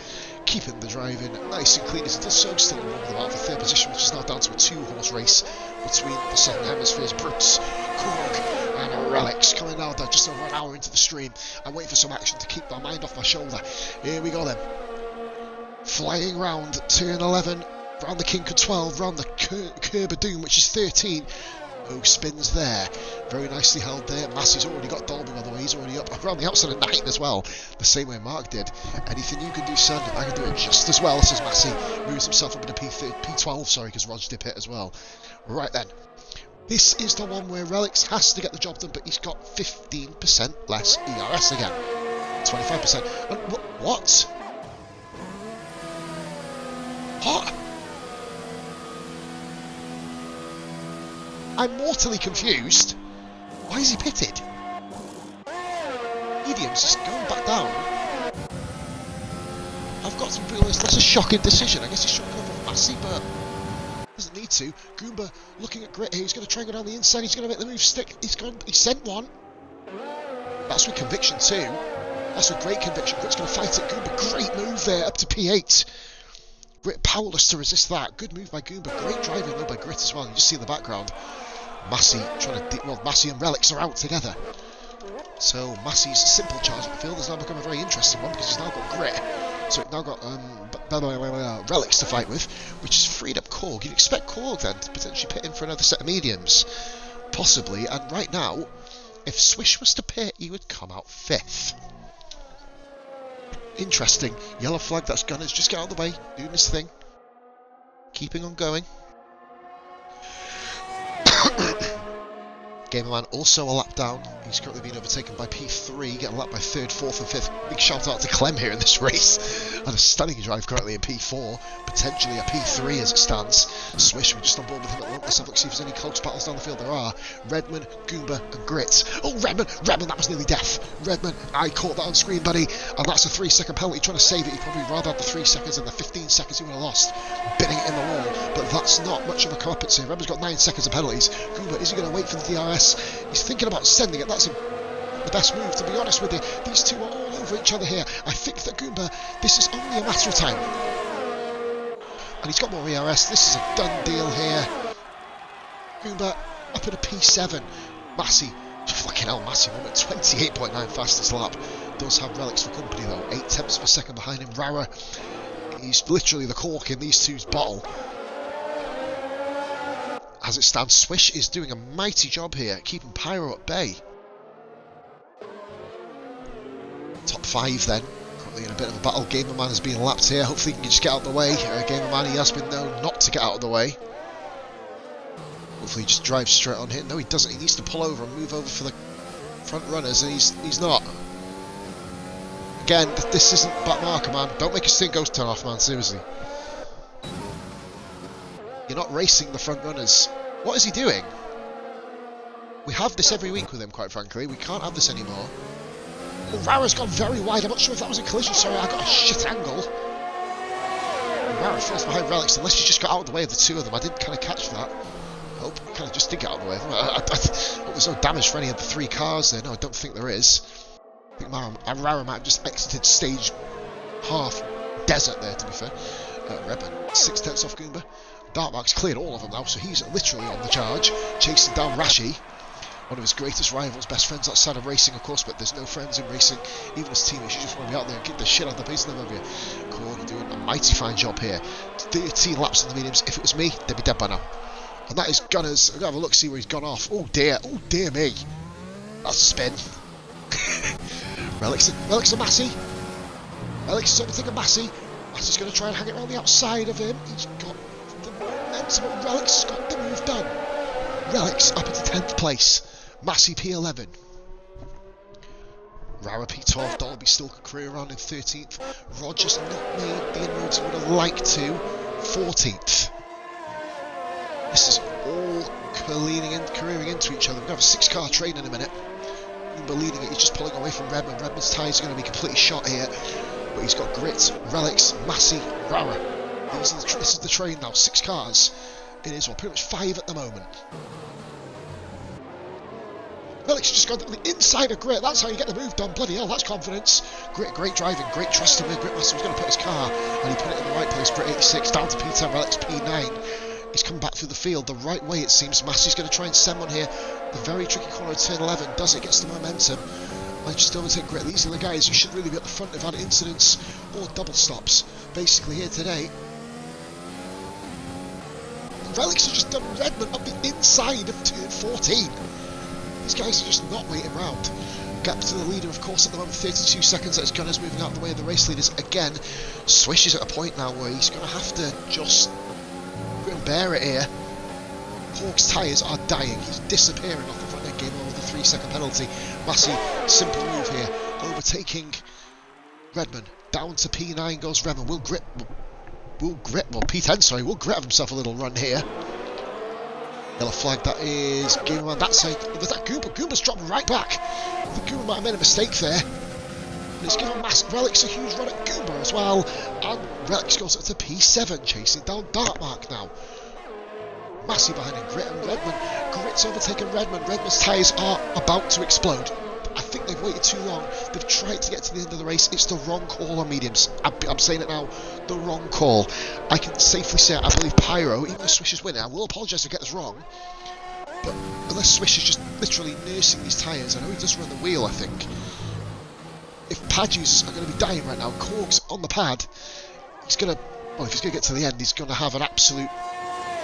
Keeping the driving nice and clean as it does so. Still in the battle for third position, which is now down to a 2-horse race between the Southern Hemispheres. Brutes, Korg and Relics coming out there just over an hour into the stream. I'm waiting for some action to keep my mind off my shoulder. Here we go then. Flying round turn 11, round the Kink of 12, round the Curb of Doom, which is 13. Oh, spins there. Very nicely held there. Massey's already got Dolby, by the way. He's already up around the outside of 9 as well. The same way Mark did. Anything you can do, son, I can do it just as well, says Massey. Moves himself up into P12, sorry, because Rog did hit as well. Right then. This is the one where Relics has to get the job done, but he's got 15% less ERS again. 25%. And what? What? I'm mortally confused. Why is he pitted? Medium's just going back down. I've got to be honest, that's a shocking decision. I guess he should go for Massey, but doesn't need to. Goomba looking at Grit here. He's going to try and go down the inside. He's going to make the move stick. He sent one. That's with conviction too. That's with great conviction. Grit's going to fight it. Goomba, great move there up to P8. Grit powerless to resist that. Good move by Goomba. Great driving though by Grit as well. You just see in the background. Massey trying to Massey and Relics are out together. So Massey's simple charge at the field has now become a very interesting one because he's now got Grit. So we've now got Relics to fight with, which has freed up Korg. You'd expect Korg then to potentially pit in for another set of mediums. Possibly, and right now, if Swish was to pit, he would come out 5th. Interesting. Yellow flag, that's Gunners. Just get out of the way, doing his thing. Keeping on going. Gamerman also a lap down. He's currently being overtaken by P3, getting lapped by 3rd, 4th and 5th. Big shout out to Clem here in this race. And a stunning drive currently in P4, potentially a P3 as it stands. Swish, we're just on board with him at the moment. Let's have a look, see if there's any close battles down the field. There are. Redman, Goomba and Grit. Oh, Redman, that was nearly death. Redman, I caught that on screen, buddy. And that's a 3-second penalty. Trying to save it, he probably rather had the 3 seconds than the 15 seconds he would have lost. Bidding it in the wall, but that's not much of a competence here. Redman's got 9 seconds of penalties. Goomba, is he going to wait for the DRS? He's thinking about sending it. That's the best move, to be honest with you. These two are all over each other here. I think that Goomba, this is only a matter of time. And he's got more ERS. This is a done deal here. Goomba up at a P7. Massey, fucking hell, Massey won at 28.9 fastest lap. Does have Relics for company though. 8 tenths per second behind him. Rara, he's literally the cork in these two's bottle. As it stands, Swish is doing a mighty job here, keeping Pyro at bay. Top 5 then, currently in a bit of a battle. Gamerman is being lapped here, hopefully he can just get out of the way. Gamerman, he has been known not to get out of the way. Hopefully he just drives straight on here. No, he doesn't, he needs to pull over and move over for the front runners, and he's not. Again, this isn't back marker, man. Don't make a stink ghost turn off, man, seriously. You're not racing the front runners. What is he doing? We have this every week with him, quite frankly. We can't have this anymore. Oh, Rara's gone very wide. I'm not sure if that was a collision. Sorry, I got a shit angle. Rara falls behind Relics, unless she just got out of the way of the two of them. I didn't kind of catch that. Hope he kind of just did get out of the way of them. I hope there's no damage for any of the 3 cars there. No, I don't think there is. I think Rara might have just exited stage half desert there, to be fair. Redman, 6 tenths off Goomba. Darkmark's cleared all of them now, so he's literally on the charge, chasing down Rashi, one of his greatest rivals, best friends outside of racing, of course, but there's no friends in racing, even as teammates. You just want to be out there and kick the shit out of the pace of them over you. Corey doing a mighty fine job here. 13 laps on the mediums. If it was me, they'd be dead by now. And that is Gunners. I'm going to have a look, see where he's gone off. Oh dear me. That's a spin. Relics and Massey. Relics is overtaking of Massey. Massey's going to try and hang it around the outside of him. He's got the momentum, but Relics has got the move done. Relics up into 10th place. Massey P11. Rara P12. Dolby still could career around in 13th. Rogers not made the inroads he would have liked to. 14th. This is all careering into each other. We're going to have a 6-car train in a minute. Goomba leading it, he's just pulling away from Redman. Redman's tyres are going to be completely shot here. but he's got Grit, Relics, Massey, Rara. This is the train now. 6 cars. It is, well, pretty much 5 at the moment. Relics just got the inside of Grit. That's how you get the move done. Bloody hell, that's confidence. Grit, great driving, great trusting with Grit. Massey was going to put his car, and he put it in the right place. Grit 86 down to P10, Relics P9. He's come back through the field the right way, it seems. Massey's going to try and send one here. The very tricky corner of turn 11. Does it? Gets the momentum. Managed to overtake Grit. These are the guys who should really be at the front. They've had incidents or double stops basically here today. Relics have just done Redmond up the inside of turn 14. These guys are just not waiting round. Gap to the leader, of course, at the moment, 32 seconds. That's Gunners moving out of the way of the race leaders again. Swish is at a point now where he's going to have to just bear it here. Hawk's tyres are dying. He's disappearing off the front end game over the 3-second penalty. Massey, simple move here. Overtaking Redmond. Down to P9 goes Redmond. Will Grit have himself a little run here. Yellow flag, that is game on that side. Was that Goober? Goober's dropped right back. I think Goober might have made a mistake there. But it's given Relics a huge run at Goober as well. And Relics goes up to P7, chasing down Dartmark now. Massey behind him, Grit and Redmond. Grit's overtaken Redmond. Redmond's tyres are about to explode. I think they've waited too long. They've tried to get to the end of the race. It's the wrong call on mediums. I'm saying it now, the wrong call. I can safely say I believe Pyro, even though Swish is winning, I will apologise if I get this wrong, but unless Swish is just literally nursing these tyres, I know he does run the wheel, I think. If pad users are going to be dying right now, Korg's on the pad, he's going to, well, if he's going to get to the end, he's going to have an absolute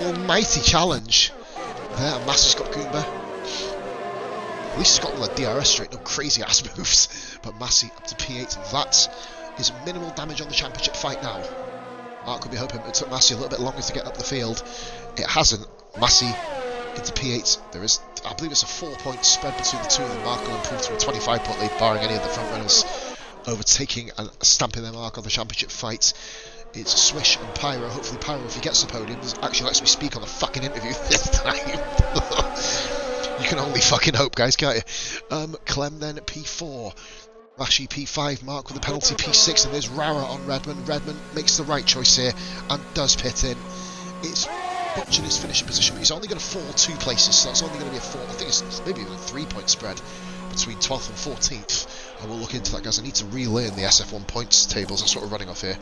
almighty challenge. There, Massey's got Goomba. At least he's got all the DRS straight, no crazy ass moves. But Massey up to P8, that is minimal damage on the championship fight now. Mark could be hoping it took Massey a little bit longer to get up the field. It hasn't. Massey into P8. There is, I believe it's a 4-point spread between the two of them. Mark will improve to a 25-point lead, barring any of the front runners overtaking and stamping their mark on the championship fight. It's Swish and Pyro. Hopefully Pyro, if he gets the podium, actually lets me speak on the fucking interview this time. You can only fucking hope, guys, can't you? Clem then at P4. Rashi P5, Mark with the penalty P6, and there's Rara on Redmond. Redmond makes the right choice here and does pit in. It's butchered his finishing position, but he's only going to fall 2 places, so that's only going to be a 4, I think it's maybe even a 3-point spread between 12th and 14th. I will look into that, guys. I need to relearn the SF1 points tables. That's what we're running off here.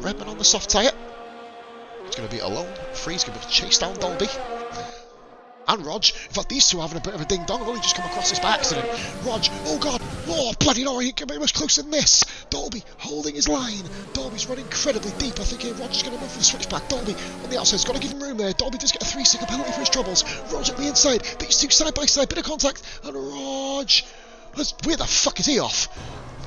Redmond on the soft tyre. He's going to be alone. Free. He's going to chase down Dolby. And Rog. In fact, these two are having a bit of a ding-dong. I've only just come across this by accident. Rog. Oh, God. Oh, bloody no. He can be much closer than this. Dolby holding his line. Dolby's running incredibly deep. I think Rog's going to move for the switchback. Dolby on the outside. He's got to give him room there. Dolby does get a 3-second penalty for his troubles. Rog at the inside. These two side by side. Bit of contact. And Rog. Where the fuck is he off?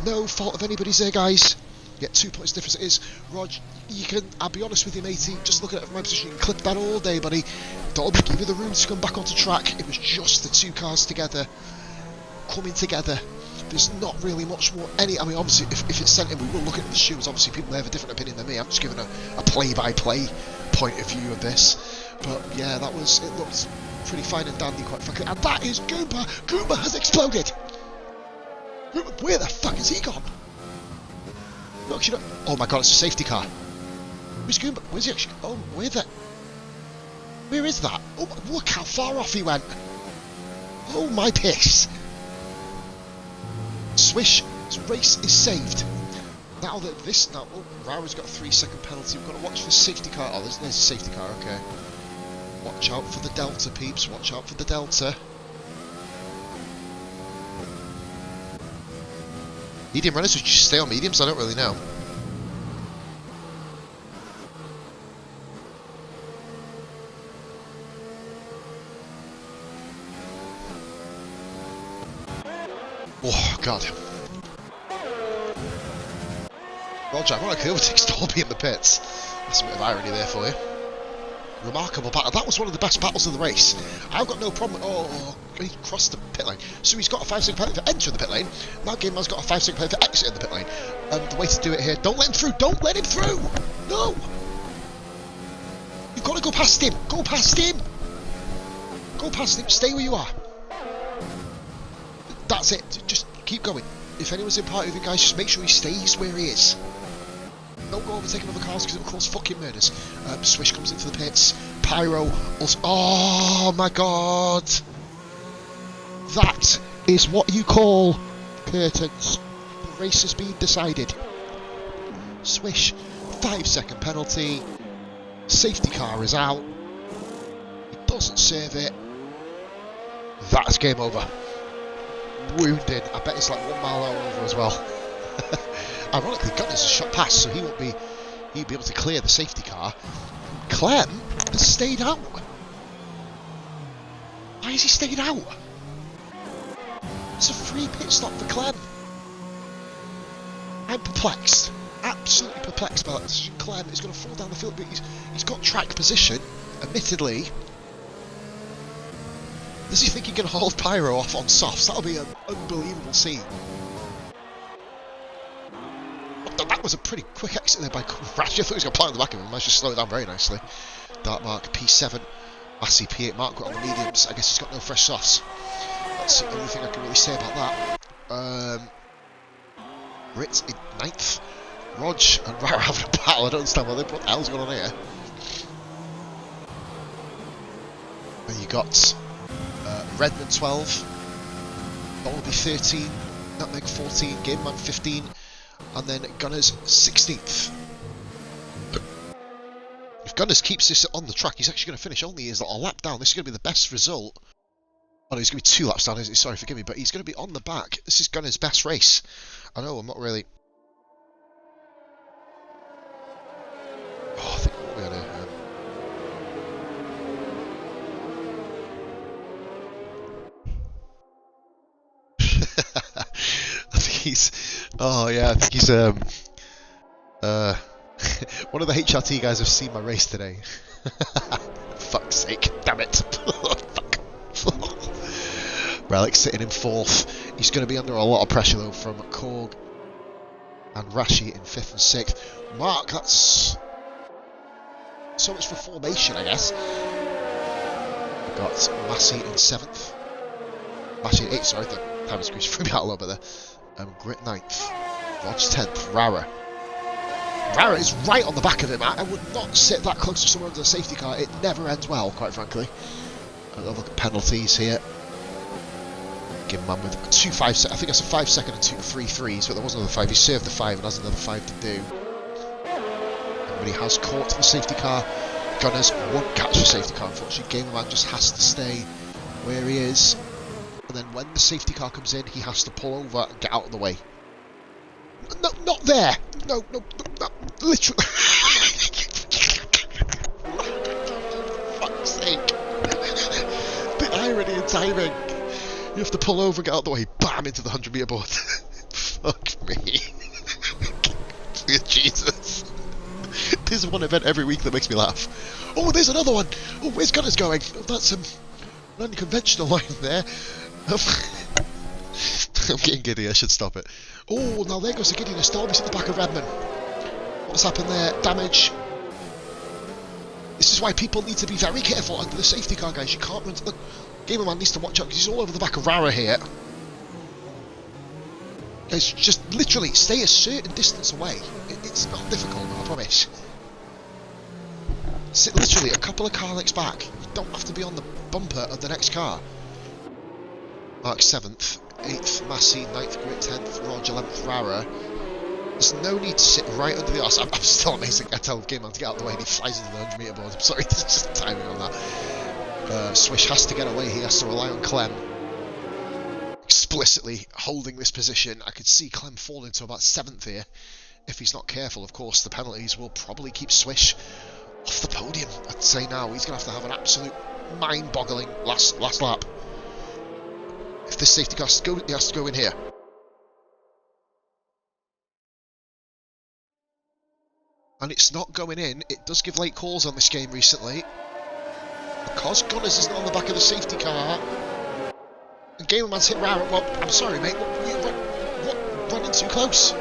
No fault of anybody's there, guys. Get 2 points difference it is. Rog, you can, I'll be honest with you, matey, just looking at it from my position, you can clip that all day, buddy. Dolby give you the room to come back onto track. It was just the 2 cars together, coming together. There's not really much more, I mean, obviously, if it's sent in, we will look at the shoes. Obviously, people may have a different opinion than me. I'm just giving a play-by-play point of view of this. But, yeah, it looked pretty fine and dandy, quite frankly. And that is Goomba. Goomba has exploded. Where the fuck has he gone? No, actually, no. Oh my god, it's a safety car. Who's Goomba? Where's he actually? Oh, where is that? Oh, look how far off he went. Oh my piss. Swish, this race is saved. Now, oh, Rara's got a 3-second penalty. We've got to watch for the safety car. Oh, there's a safety car, okay. Watch out for the Delta, peeps. Watch out for the Delta. Medium runners, would you stay on mediums? I don't really know. Oh, God. Roger, ironically overtakes Dolby in the pits. That's a bit of irony there for you. Remarkable battle. That was one of the best battles of the race. I've got no problem. Oh, he crossed the pit lane. So he's got a 5-second penalty for entering the pit lane. Now Game Man's got a 5-second penalty for exiting the pit lane. And the way to do it here, don't let him through. Don't let him through. No. You've got to go past him. Go past him. Go past him. Stay where you are. That's it. Just keep going. if anyone's in party with you guys, just make sure he stays where he is. Don't go overtaking other cars because it will cause fucking murders. Swish comes into the pits. Pyro also... Oh my god! That is what you call curtains. The race has been decided. Swish, 5-second penalty. Safety car is out. He doesn't serve it. That's game over. Wounded. I bet it's like 1 mile over as well. Ironically, Gunners has shot past, so he'd be able to clear the safety car. Clem has stayed out. Why has he stayed out? It's a free pit stop for Clem. I'm perplexed. Absolutely perplexed by that decision. Clem is going to fall down the field, but he's got track position, admittedly. Does he think he can hold Pyro off on softs? That'll be an unbelievable scene. That was a pretty quick exit there by Rashi. I thought he was going to plant on the back of him. Managed to slow it down very nicely. Dark Mark P7. Massey P8 Mark got on the mediums. I guess he's got no fresh softs. That's the only thing I can really say about that. Ritz in 9th. Rog and Rara having a battle. I don't understand what the hell's going on here. And you got Redmond 12. Dolby 13. Nutmeg 14. Game Man 15. And then Gunners 16th. If Gunners keeps this on the track, he's actually going to finish only a lap down. This is going to be the best result. Oh no, he's going to be 2 laps down, isn't he? Sorry, forgive me, but he's going to be on the back. This is Gunners' best race. I know, I'm not really... Oh, I think what we're going to... I think he's... Oh yeah, I think he's one of the HRT guys have seen my race today. Fuck's sake, damn it. Fuck. Relic sitting in 4th. He's going to be under a lot of pressure though from Korg and Rashi in 5th and 6th. Mark, that's so much for formation, I guess. We've got Massey in 7th. Massey in 8th, sorry, the time squeeze threw me out a little bit there. Grit 9th, Rog 10th, Rara. Rara is right on the back of him. I would not sit that close to someone under the safety car. It never ends well, quite frankly. I'll look at penalties here. Give man with 2 5 I think that's a 5-second and 2 3-3s, but there was another 5. He served the 5 and has another 5 to do. But he has caught the safety car. Gunners won't catch the safety car, unfortunately. Gamerman just has to stay where he is. And then when the safety car comes in, he has to pull over and get out of the way. No, not there! No, literally. Fuck's sake. The irony and timing. You have to pull over, get out of the way, bam, into the 100-metre board. Fuck me. Jesus. There's one event every week that makes me laugh. Oh, there's another one! Oh, where's Gunners going? Oh, that's an unconventional line there. I'm getting giddy, I should stop it. Oh, now there goes the giddiness. Dolby's at the back of Redmond. What's happened there? Damage. This is why people need to be very careful under the safety car, guys. You can't run to... Look, Gamerman needs to watch out because he's all over the back of Rara here. Guys, just literally stay a certain distance away. It's not difficult, I promise. Sit literally a couple of car lengths back. You don't have to be on the bumper of the next car. Mark 7th, 8th Massey, 9th Grit, 10th Rog, 11th Rara. There's no need to sit right under the arse. I'm still amazing. I tell Gameman to get out of the way and he flies into the 100-metre board. I'm sorry, there's just timing on that. Swish has to get away. He has to rely on Clem. Explicitly holding this position. I could see Clem falling to about 7th here. If he's not careful, of course, the penalties will probably keep Swish off the podium. I'd say now he's going to have an absolute mind-boggling last lap. If this safety car has to go, he has to go in here. And it's not going in. It does give late calls on this game recently. Because Gunners isn't on the back of the safety car. And Gamerman's hit Rara. Well, I'm sorry, mate. What? Running too close.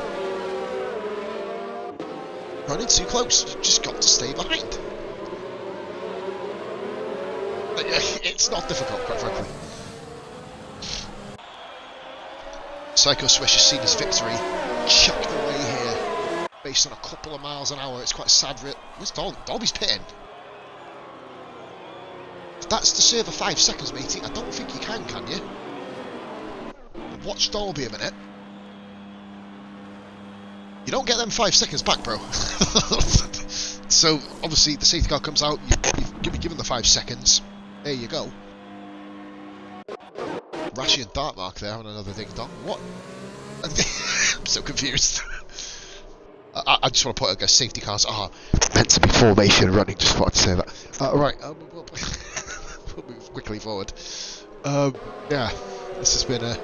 Running too close. You just got to stay behind. It's not difficult, quite frankly. Psycho Swish has seen his victory chucked away here based on a couple of miles an hour. It's quite sad. Where's Dolby's pitting? If that's to serve a 5 seconds, matey, I don't think you can you? Watch Dolby a minute. You don't get them 5 seconds back, bro. So, obviously, the safety car comes out, you've given the 5 seconds. There you go. Rashi and Dartmark there having another ding dong. What? I'm so confused. I just want to put, I guess, safety cars are meant to be formation running, just thought I'd say that. Right, we'll move quickly forward. Yeah, this has been a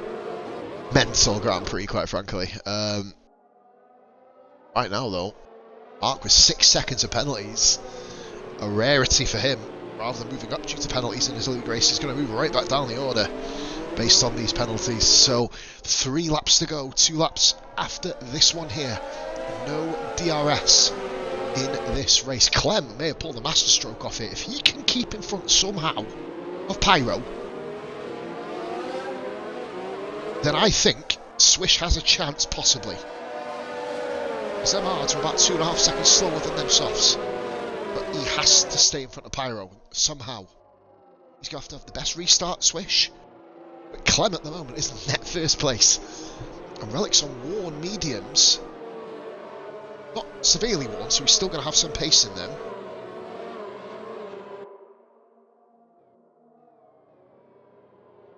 mental Grand Prix, quite frankly. Right now, though, Mark with 6 seconds of penalties, a rarity for him. Rather than moving up due to penalties in his league race, he's going to move right back down the order based on these penalties. So 3 laps to go, 2 laps after this one here. No DRS in this race. Clem may have pulled the master stroke off it. If he can keep in front somehow of Pyro, then I think Swish has a chance, possibly. Because them hards are about 2.5 seconds slower than them softs. But he has to stay in front of Pyro, somehow. He's going to have the best restart, Swish. But Clem at the moment is net first place. And Relic's on worn mediums. Not severely worn, so he's still going to have some pace in them.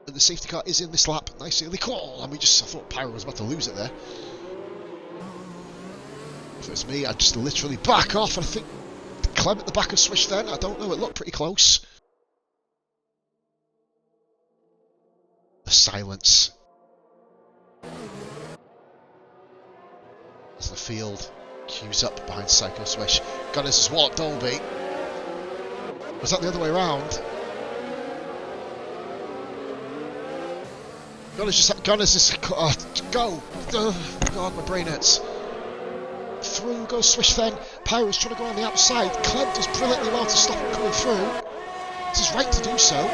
And the safety car is in this lap. Nice early call. And I thought Pyro was about to lose it there. If it was me, I'd just literally back off. And I think Clem at the back of Swish then. I don't know, it looked pretty close. The silence. As the field queues up behind Psycho Swish. Gunners has walloped Dolby. Was that the other way around? Gunners is go! God, my brain hurts. Through goes Swish then. Pyro's trying to go on the outside. Clem does brilliantly well to stop him coming through. It's his right to do so.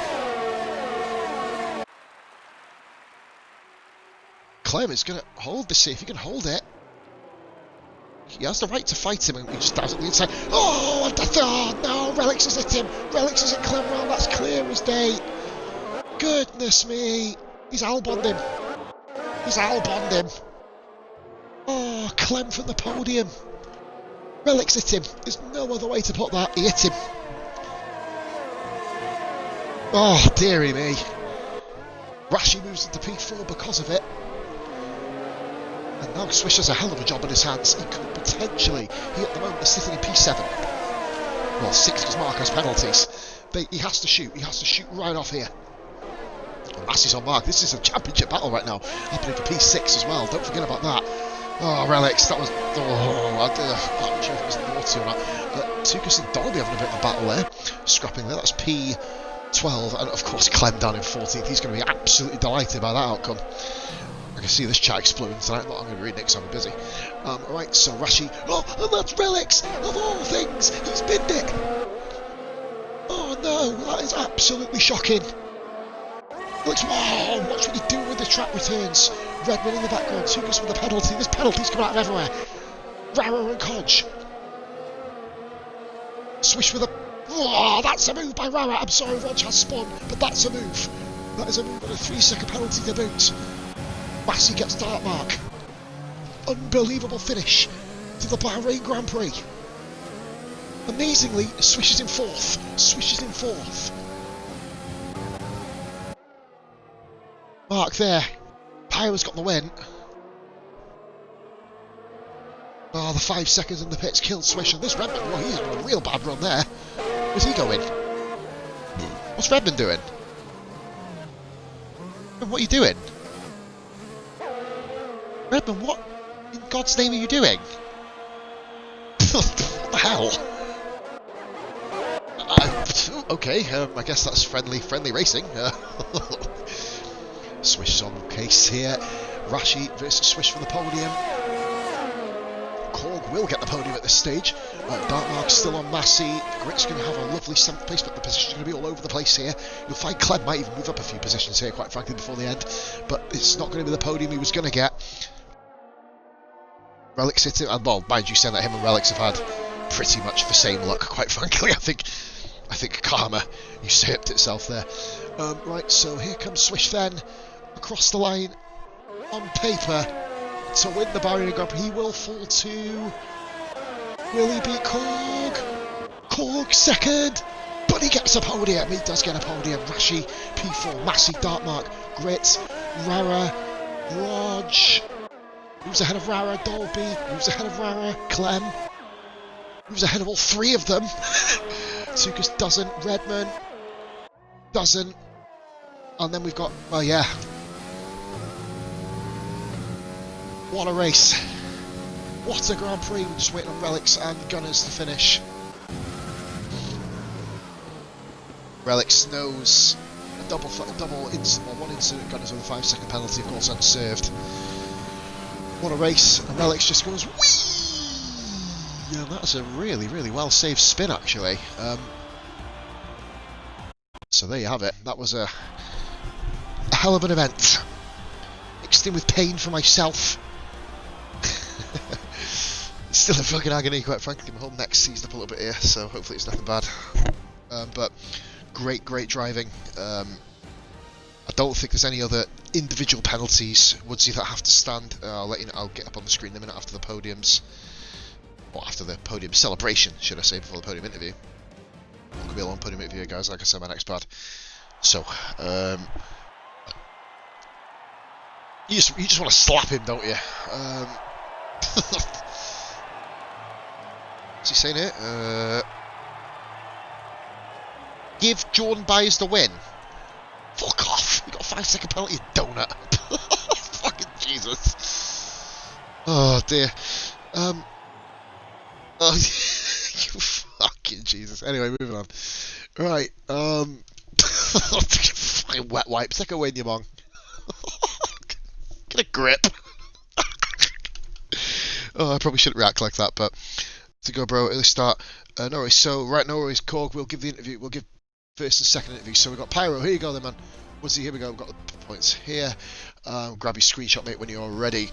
Clem is going to hold this, see if he can hold it. He has the right to fight him, and he just dives at the inside. Oh, no, Relix has hit him. Relix has hit Clem well, that's clear as day. Goodness me. He's albonned him. He's albonned him. Oh, Clem from the podium. Relix hit him. There's no other way to put that. He hit him. Oh, dearie me. Rashi moves into P4 because of it. And now Swish has a hell of a job on his hands. He could potentially, he at the moment is sitting in P7. Well, 6 because Mark has penalties. But he has to shoot. He has to shoot right off here. Massey's on Mark. This is a championship battle right now. Happening for P6 as well. Don't forget about that. Oh, Relix, that was... Oh, I'm not sure if it was naughty or not. Tukas and Dolby having a bit of a battle there. Scrapping there. That's P12. And, of course, Clem down in 14th. He's going to be absolutely delighted by that outcome. I can see this chat exploding tonight. I'm going to read Nick, so I'm busy. Right, so Rashi... Oh, and that's Relix! Of all things, he's binned it! Oh, no, that is absolutely shocking. Looks, wow, watch what you're doing with the track returns. Redman in the background, Tukas with the penalty. There's penalties coming out of everywhere. Rara and Kodge. Swish with a... Oh, that's a move by Rara. I'm sorry, Rog has spun, but that's a move. That is a move on a 3-second penalty to boot. Massey gets Dartmark. Unbelievable finish to the Bahrain Grand Prix. Amazingly, Swish is in 4th. Swish is in 4th. Mark there. Pyro's got the win. Oh, the 5 seconds in the pits killed Swish. And this Redman, well, he's on a real bad run there. Where's he going? What's Redman doing? What are you doing? Redman, what in God's name are you doing? What the hell? Okay, I guess that's friendly racing. Swish is on the case here. Rashi versus Swish for the podium. Korg will get the podium at this stage. Dartmark's still on Massey. Grit's going to have a lovely 7th place, but the position's going to be all over the place here. You'll find Clem might even move up a few positions here, quite frankly, before the end. But it's not going to be the podium he was going to get. Relics hit it, and well, mind you, saying that him and Relics have had pretty much the same luck, quite frankly. I think karma usurped itself there. Right, so here comes Swish then, across the line, on paper, to win the Bahrain Grand Prix. He will fall to... Will he beat Korg? Korg second, but he gets a podium. He does get a podium. Rashi, P4, Massey, Dartmark, Grit, Rara, Raj. Moves ahead of Rara, Dolby. Moves ahead of Rara, Clem. Moves ahead of all 3 of them. Tukas doesn't. Redman doesn't. And then we've got... Oh yeah. What a race. What a Grand Prix. We're just waiting on Relics and Gunners to finish. Relics knows a double incident, or one incident, Gunners with a 5-second penalty, of course, unserved. What a race. And Relics just goes, whee! Yeah, that's a really, really well saved spin, actually. So there you have it. That was a hell of an event. Mixed in with pain for myself. Still in fucking agony, quite frankly. My whole neck seized up a little bit here, so hopefully it's nothing bad. But great driving. I don't think there's any other individual penalties, Woodsy, that have to stand. I'll let you know. I'll get up on the screen in a minute after the podiums, or after the podium celebration, should I say, before the podium interview. It could be a long podium interview, guys. Like I said, my neck's bad. So, you just want to slap him, don't you? What's he saying here? Give Jordan Byers the win. Fuck off! You got a 5-second penalty, you donut. Fucking Jesus. Oh dear. Oh, you fucking Jesus. Anyway, moving on. Right. Fucking wet wipe. Take a win, you mong. Get a grip. Oh, I probably shouldn't react like that, but to go, bro. At the start. No worries. So right, no worries. Korg. We'll give the interview. We'll give first and second interview. So we've got Pyro. Here you go, then, man. Woodsy, here we go. We've got the points here. Grab your screenshot, mate, when you're ready.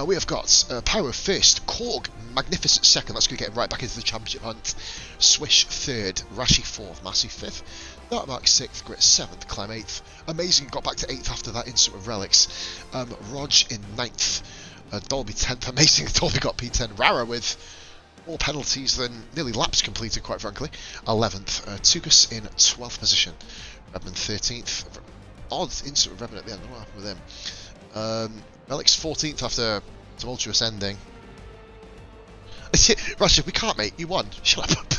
We have got Pyro first, Korg magnificent second. That's going to get him right back into the championship hunt. Swish third, Rashi fourth, Massey fifth, Dartmark sixth, Grit seventh, Clem eighth. Amazing, got back to eighth after that instant with Relics. Rog in ninth, Dolby 10th. Amazing, Dolby got P10. Rara with more penalties than nearly laps completed, quite frankly. 11th, Tukas in 12th position. Redman 13th. Odd instant with Redman at the end. I don't know what happened with him. Relics 14th after tumultuous ending. Russia, we can't, mate. You won. Shut up.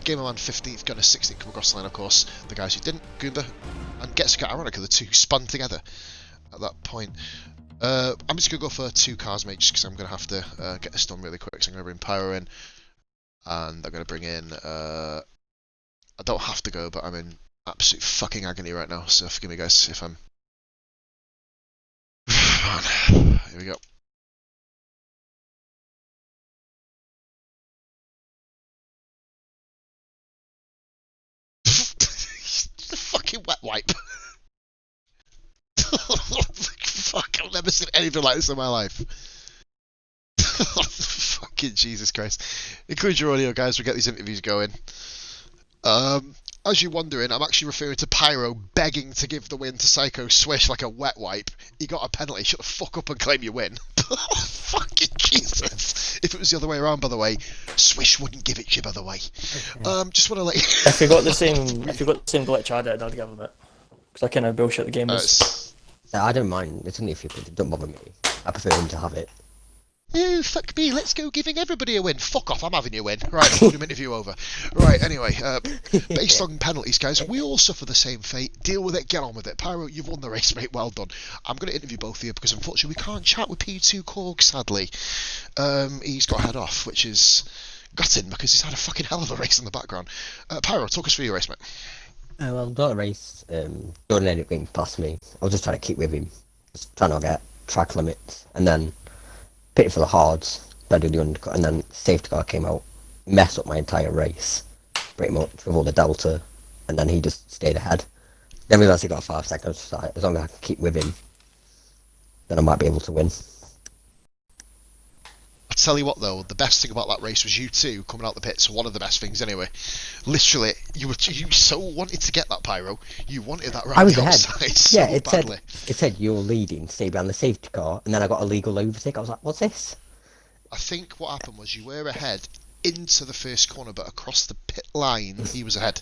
Gamerman 15th, Gunner 16th, come across the line, of course. The guys who didn't, Goomba and Getsuka, ironically, the two spun together at that point. I'm just going to go for 2 cars, mate, just because I'm going to have to get this done really quick. So I'm going to bring Pyro in, and I'm going to bring in... I don't have to go, but I'm in absolute fucking agony right now, so forgive me, guys, if I'm... Here we go. The fucking wet wipe. Fuck, I've never seen anything like this in my life. Fucking Jesus Christ. Include your audio, guys, we'll get these interviews going. As you're wondering, I'm actually referring to Pyro begging to give the win to Psycho Swish like a wet wipe. He got a penalty, shut the fuck up and claim your win. Fucking Jesus. If it was the other way around, by the way, Swish wouldn't give it to you, by the way. Okay. Just want to let you... if you got the same glitch I did, I'd give him it. Because I kind of bullshit the game was. I don't mind. It's only if you don't bother me. I prefer him to have it. Oh, fuck me, let's go giving everybody a win. Fuck off, I'm having you win. Right, podium interview over. Right, anyway, based on penalties, guys, we all suffer the same fate. Deal with it, get on with it. Pyro, you've won the race, mate, well done. I'm going to interview both of you because unfortunately we can't chat with P2 Korg, sadly. He's got to head off, which is gutting because he's had a fucking hell of a race in the background. Pyro, talk us through your race, mate. Well, got a race. Jordan ended up getting past me. I was just trying to keep with him. Just trying to get track limits. And then pitted for the hards, then I did the undercut, and then safety car came out, messed up my entire race, pretty much, with all the delta, and then he just stayed ahead. Then realised he got 5 seconds, so as long as I can keep with him, then I might be able to win. I tell you what though, the best thing about that race was you two coming out the pits. One of the best things anyway. Literally, you so wanted to get that pyro. You wanted that round the outside so badly. It said you're leading, stay behind the safety car, and then I got a legal overtake. I was like, what's this? I think what happened was you were ahead into the first corner, but across the pit line, he was ahead.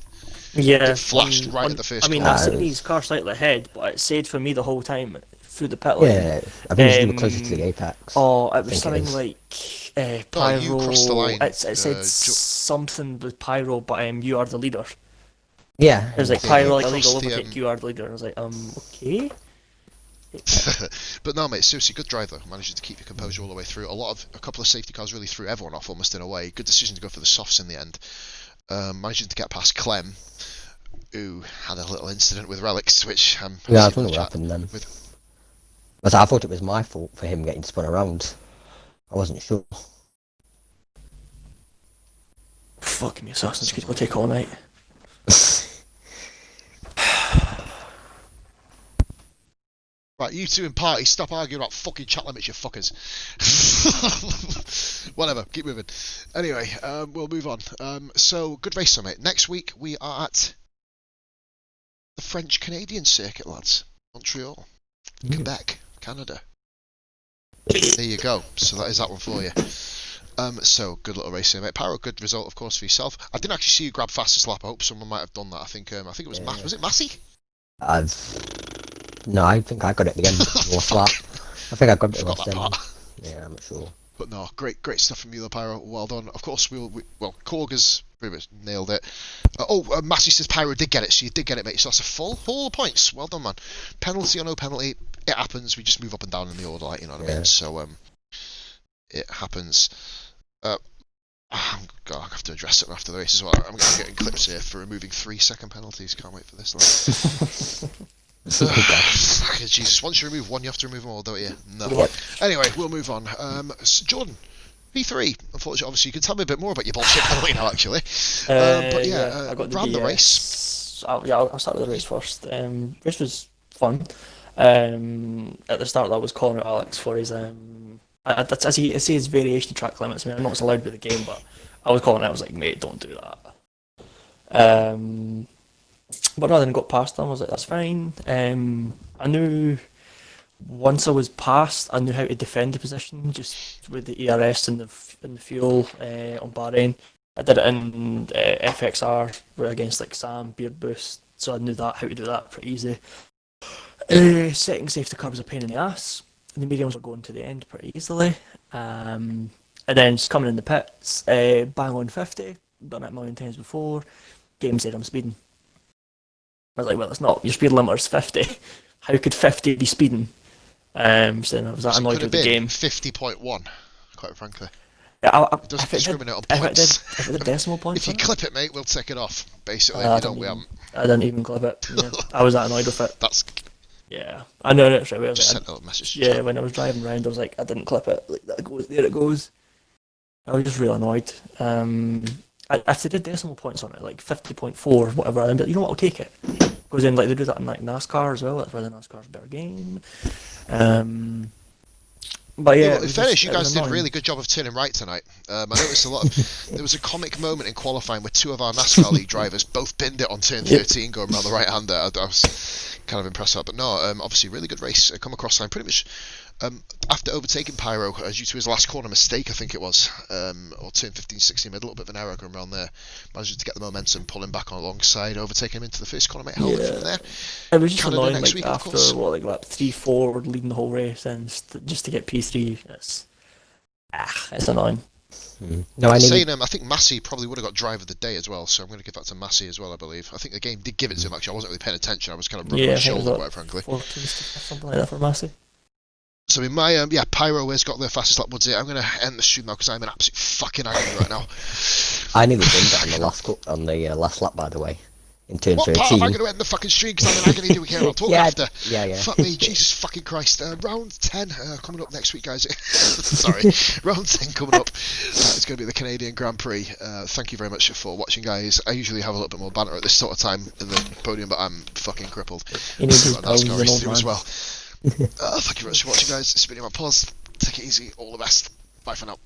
Yeah. It flashed right at the first corner. I see his car slightly ahead, but it said for me the whole time through the pit line. Yeah, I think you were closer to the apex. Oh, it was something like pyro. You crossed the line. It said something with pyro, but you are the leader. Yeah. It was like pyro, like illegal overtake. You are the leader. I was like, okay. But no, mate, seriously, good drive though. Managing to keep your composure all the way through. A couple of safety cars really threw everyone off almost in a way. Good decision to go for the softs in the end. Managing to get past Clem, who had a little incident with relics, which I don't know what happened then. But I thought it was my fault for him getting spun around. I wasn't sure. Fuck me, Assassin's Creed will take all night. Right, you two in party, stop arguing about fucking chat limits, you fuckers. Whatever, keep moving. Anyway, we'll move on. So, good race, mate. Next week, we are at the French-Canadian circuit, lads. Montreal. Quebec, Canada. There you go. So that is that one for you. So, good little race here, mate. Pyro, good result, of course, for yourself. I didn't actually see you grab fastest lap. I hope someone might have done that. I think it was was it Massey? No, I think I got it again. Last lap. I think I grabbed it last time. Yeah, I'm not sure. But no, great stuff from you, though, Pyro. Well done. Of course, Korg has pretty much nailed it. Massey says Pyro did get it, so you did get it, mate. So that's a full points. Well done, man. Penalty or no penalty, it happens. We just move up and down in the order, like, you know what I mean? So it happens. God, I have to address it after the race as well. I'm going to get in clips here for removing 3-second penalties. Can't wait for this. Jesus, once you remove one, you have to remove them all, don't you? No. Yep. Anyway, we'll move on. So Jordan, P3. Unfortunately, obviously, you can tell me a bit more about your bullshit penalty now, actually. But yeah, I got ran the race. I'll start with the race first. Race was fun. At the start, I was calling out Alex for his I see his variation track limits. I mean, I'm not allowed with the game, but I was calling it. I was like, mate, don't do that. But no, then got past them. I was like, that's fine. I knew once I was past, I knew how to defend the position just with the ERS and the fuel on Bahrain. I did it in FXR against like Sam, Beard Boost, so I knew how to do that pretty easy. Setting safety car was a pain in the ass. The mediums were going to the end pretty easily. And then just coming in the pits, bang on 50, done it a million times before. Game said I'm speeding. I was like, well, it's not. Your speed limiter is 50. How could 50 be speeding? So then I was that annoyed with the game. 50.1, quite frankly. Yeah, it doesn't discriminate on points. If it did decimal points. If you clip it, mate, we'll take it off. Basically, if you don't, we haven't. I didn't even clip it. Yeah. I was that annoyed with it. Yeah, I know it straight away. Just sent a little message. Yeah, when I was driving around, I was like, I didn't clip it. Like, there it goes. I was just really annoyed. I did decimal points on it, like 50.4, whatever. And you know what? I'll take it. Because then, like, they do that in like NASCAR as well. That's why the NASCAR's a better game. But yeah, in fairness, you guys did a really good job of turning right tonight. I noticed a lot of. There was a comic moment in qualifying where two of our NASCAR league drivers both binned it on turn 13, going around the right hander. I was kind of impressed with that. But no, obviously, really good race. Come across line pretty much after overtaking Pyro due to his last corner mistake, I think it was, or turn 15, 16, made a little bit of an error going around there. Managed to get the momentum, pulling back on alongside, overtaking him into the first corner, mate. Held it from there. It was just Canada annoying, next like, week, after lap 3-4, leading the whole race, and just to get P3, it's annoying. No, I think Massey probably would have got driver of the day as well, so I'm going to give that to Massey as well, I believe. I think the game did give it to him, actually. I wasn't really paying attention. I was kind of rubbing his shoulder, quite frankly. 14 something like that for Massey. So in my Pyro has got the fastest lap. I'm going to end the stream now because I'm in absolute fucking agony right now. I nearly did that on the last lap, by the way. in turn What part am I 13. going to end the fucking stream because I'm in agony doing here? I'll talk Yeah, after. yeah. Fuck me, Jesus fucking Christ. Round 10 coming up next week, guys. Sorry, round 10 coming up. It's going to be the Canadian Grand Prix. Thank you very much for watching, guys. I usually have a little bit more banter at this sort of time in the podium, but I'm fucking crippled. He needs his I've got a NASCAR powers, race an to do old as man. well. Thank you very much for watching, guys. It's been my pause. Take it easy. All the best. Bye for now.